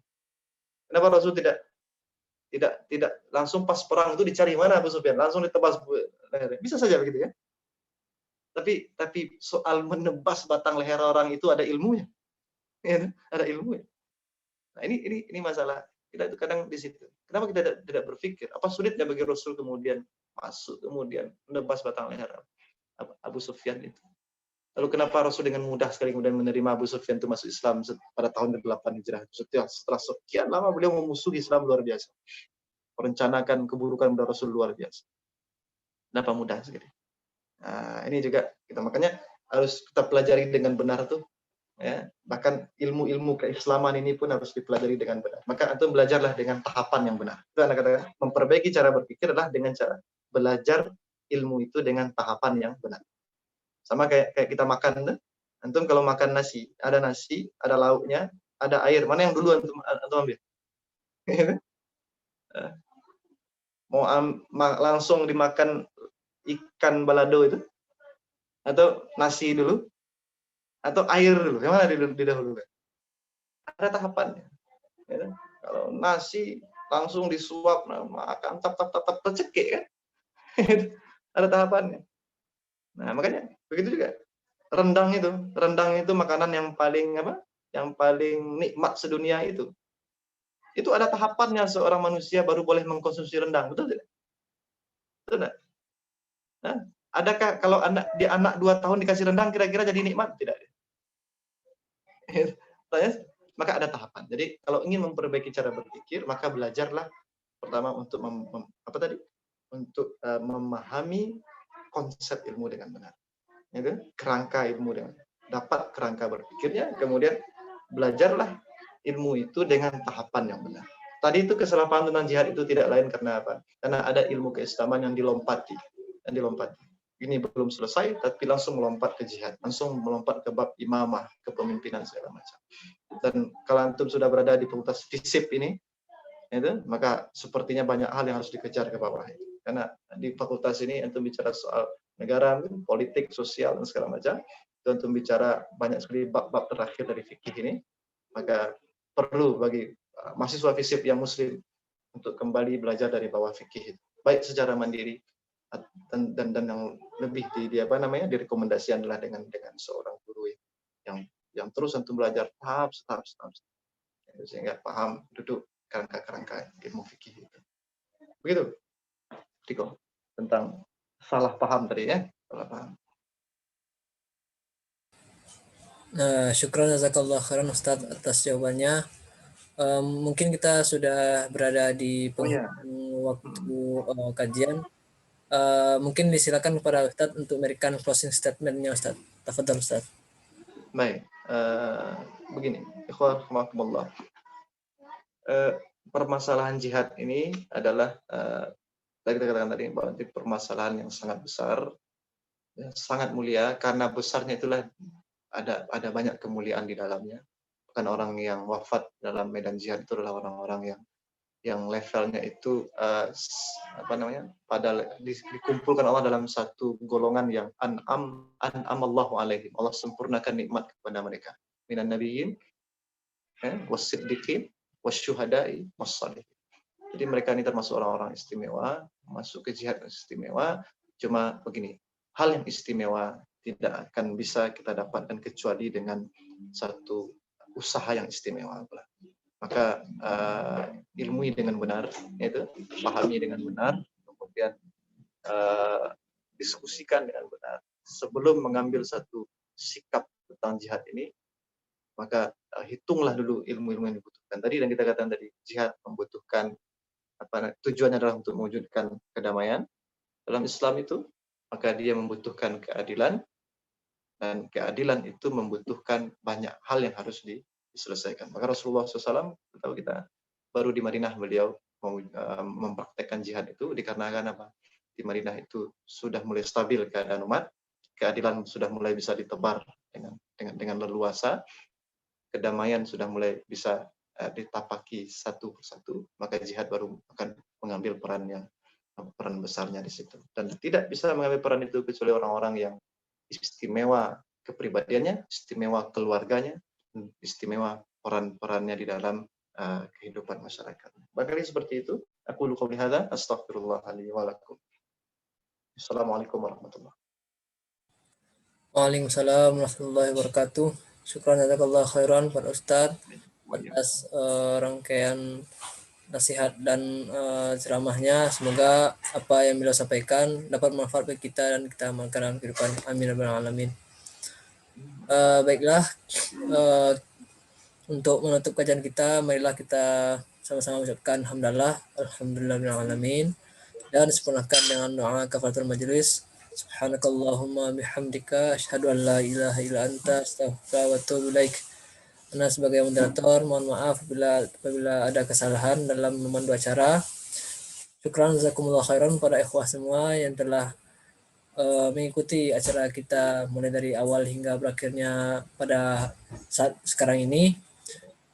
Kenapa Rasul tidak langsung pas perang itu dicari mana Abu Sufyan, langsung ditebas lehernya? Bisa saja begitu ya. Tapi soal menebas batang leher orang itu ada ilmunya. Ya, ada ilmunya. Nah, ini masalah kita itu kadang di situ. Kenapa kita tidak berpikir apa sulitnya bagi Rasul kemudian masuk kemudian menebas batang leher Abu Sufyan itu. Lalu kenapa Rasul dengan mudah sekali kemudian menerima Abu Sufyan itu masuk Islam pada tahun ke-8 Hijrah. Setelah sekian lama beliau memusuhi Islam luar biasa. Merencanakan keburukan pada Rasul luar biasa. Kenapa mudah sekali? Nah, ini juga kita makanya harus kita pelajari dengan benar tuh. Ya, bahkan ilmu-ilmu keislaman ini pun harus dipelajari dengan benar. Maka antum belajarlah dengan tahapan yang benar. Itu anak kata memperbaiki cara berpikir adalah dengan cara belajar ilmu itu dengan tahapan yang benar. Sama kayak kita makan tuh. Antum kalau makan nasi, ada lauknya, ada air, mana yang duluan antum ambil? Mau langsung dimakan ikan balado itu, atau nasi dulu, atau air dulu? Yang mana didahulukan? Ada tahapannya. Ya. Kalau nasi langsung disuap, makan tap tercekik kan? Ada tahapannya. Nah makanya begitu juga rendang itu makanan yang paling yang paling nikmat sedunia itu ada tahapannya. Seorang manusia baru boleh mengkonsumsi rendang, betul tidak? Betul tidak? Nah, adakah kalau anak 2 tahun dikasih rendang kira-kira jadi nikmat? Tidak. Maka ada tahapan. Jadi kalau ingin memperbaiki cara berpikir, maka belajarlah pertama untuk untuk memahami konsep ilmu dengan benar. Itu kerangka ilmu dengan dapat kerangka berpikirnya, kemudian belajarlah ilmu itu dengan tahapan yang benar. Tadi itu kesalahpahaman tentang jihad itu tidak lain karena apa? Karena ada ilmu keislaman yang dilompati. Ini belum selesai, tapi langsung melompat ke jihad, langsung melompat ke bab imamah, kepemimpinan segala macam. Dan kalau antum sudah berada di fakultas FISIP ini, maka sepertinya banyak hal yang harus dikejar ke bawah. Karena di fakultas ini antum bicara soal negara, politik, sosial, dan segala macam. Itu antum bicara banyak sekali bab-bab terakhir dari fikih ini. Maka perlu bagi mahasiswa FISIP yang muslim untuk kembali belajar dari bawah fikih itu, baik secara mandiri dan yang lebih direkomendasikan adalah dengan seorang guru yang terus antum belajar tahap sehingga paham duduk kerangka ilmu fikih itu. Begitu, Tiko, tentang salah paham tadi ya, salah paham. Syukran jazakallah khairan Ustaz atas jawabannya. Mungkin kita sudah berada di penghujung waktu kajian. Mungkin disilakan kepada Ustaz untuk memberikan closing statement-nya Ustaz. Tafadhol Ustaz. Baik, begini, ikhwan rahimakumullah. Permasalahan jihad ini adalah kita katakan tadi bahwa permasalahan yang sangat besar, sangat mulia, karena besarnya itulah ada banyak kemuliaan di dalamnya. Bukan orang yang wafat dalam medan jihad itu adalah orang-orang yang levelnya itu dikumpulkan Allah dalam satu golongan yang an'amallahu alaihim. Allah sempurnakan nikmat kepada mereka. Minan nabiyyin was-siddiqin wasyuhada'i was-shalihin. Jadi mereka ini termasuk orang-orang istimewa, masuk ke jihad istimewa. Cuma begini, hal yang istimewa tidak akan bisa kita dapatkan kecuali dengan satu usaha yang istimewa. Maka ilmui dengan benar, pahami dengan benar, kemudian diskusikan dengan benar. Sebelum mengambil satu sikap tentang jihad ini, maka hitunglah dulu ilmu-ilmu yang dibutuhkan. Tadi dan kita katakan tadi, jihad membutuhkan tujuannya adalah untuk mewujudkan kedamaian dalam Islam itu, maka dia membutuhkan keadilan, dan keadilan itu membutuhkan banyak hal yang harus diselesaikan. Maka Rasulullah SAW, tahu kita baru di Madinah beliau mempraktekkan jihad itu dikarenakan apa? Di Madinah itu sudah mulai stabil keadaan umat, keadilan sudah mulai bisa ditebar dengan leluasa, kedamaian sudah mulai bisa ditapaki satu persatu, maka jihad baru akan mengambil peran besarnya di situ. Dan tidak bisa mengambil peran itu kecuali orang-orang yang istimewa kepribadiannya, istimewa keluarganya, istimewa peran-perannya di dalam kehidupan masyarakat. Barangkali seperti itu. Aku lu qouli hadza, astaghfirullah li wa lakum. Assalamualaikum warahmatullahi wabarakatuh. Waalaikumsalam warahmatullahi wabarakatuh. Syukran jazakallah khairan Pak Ustaz atas rangkaian nasihat dan ceramahnya. Semoga apa yang beliau sampaikan dapat bermanfaat bagi kita dan kita amalkan dalam kehidupan. Amin ya rabbal alamin. Baiklah, untuk menutup kajian kita, marilah kita sama-sama mengucapkan alhamdulillah alamin, dan sempurnakan dengan doa kafaratul majelis. Subhanakallahumma bihamdika asyhadu an la ilaha illa anta astaghfiruka wa atubu ilaik. Ana sebagai moderator mohon maaf apabila ada kesalahan dalam memandu acara. Syukran jazakumullah khairan pada ikhwah semua yang telah mengikuti acara kita mulai dari awal hingga berakhirnya pada saat sekarang ini.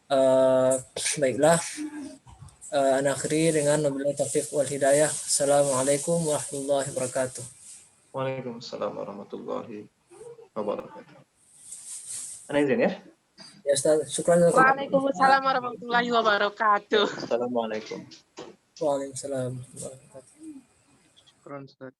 Baiklah, ana akhiri dengan wabillahi taufiq wal hidayah. Assalamualaikum warahmatullahi wabarakatuh. Waalaikumsalam warahmatullahi wabarakatuh. Ana izin ya. Ya Ustaz, syukran. Waalaikumsalam warahmatullahi wabarakatuh. Assalamualaikum. Waalaikumsalam. Syukran, Ustaz.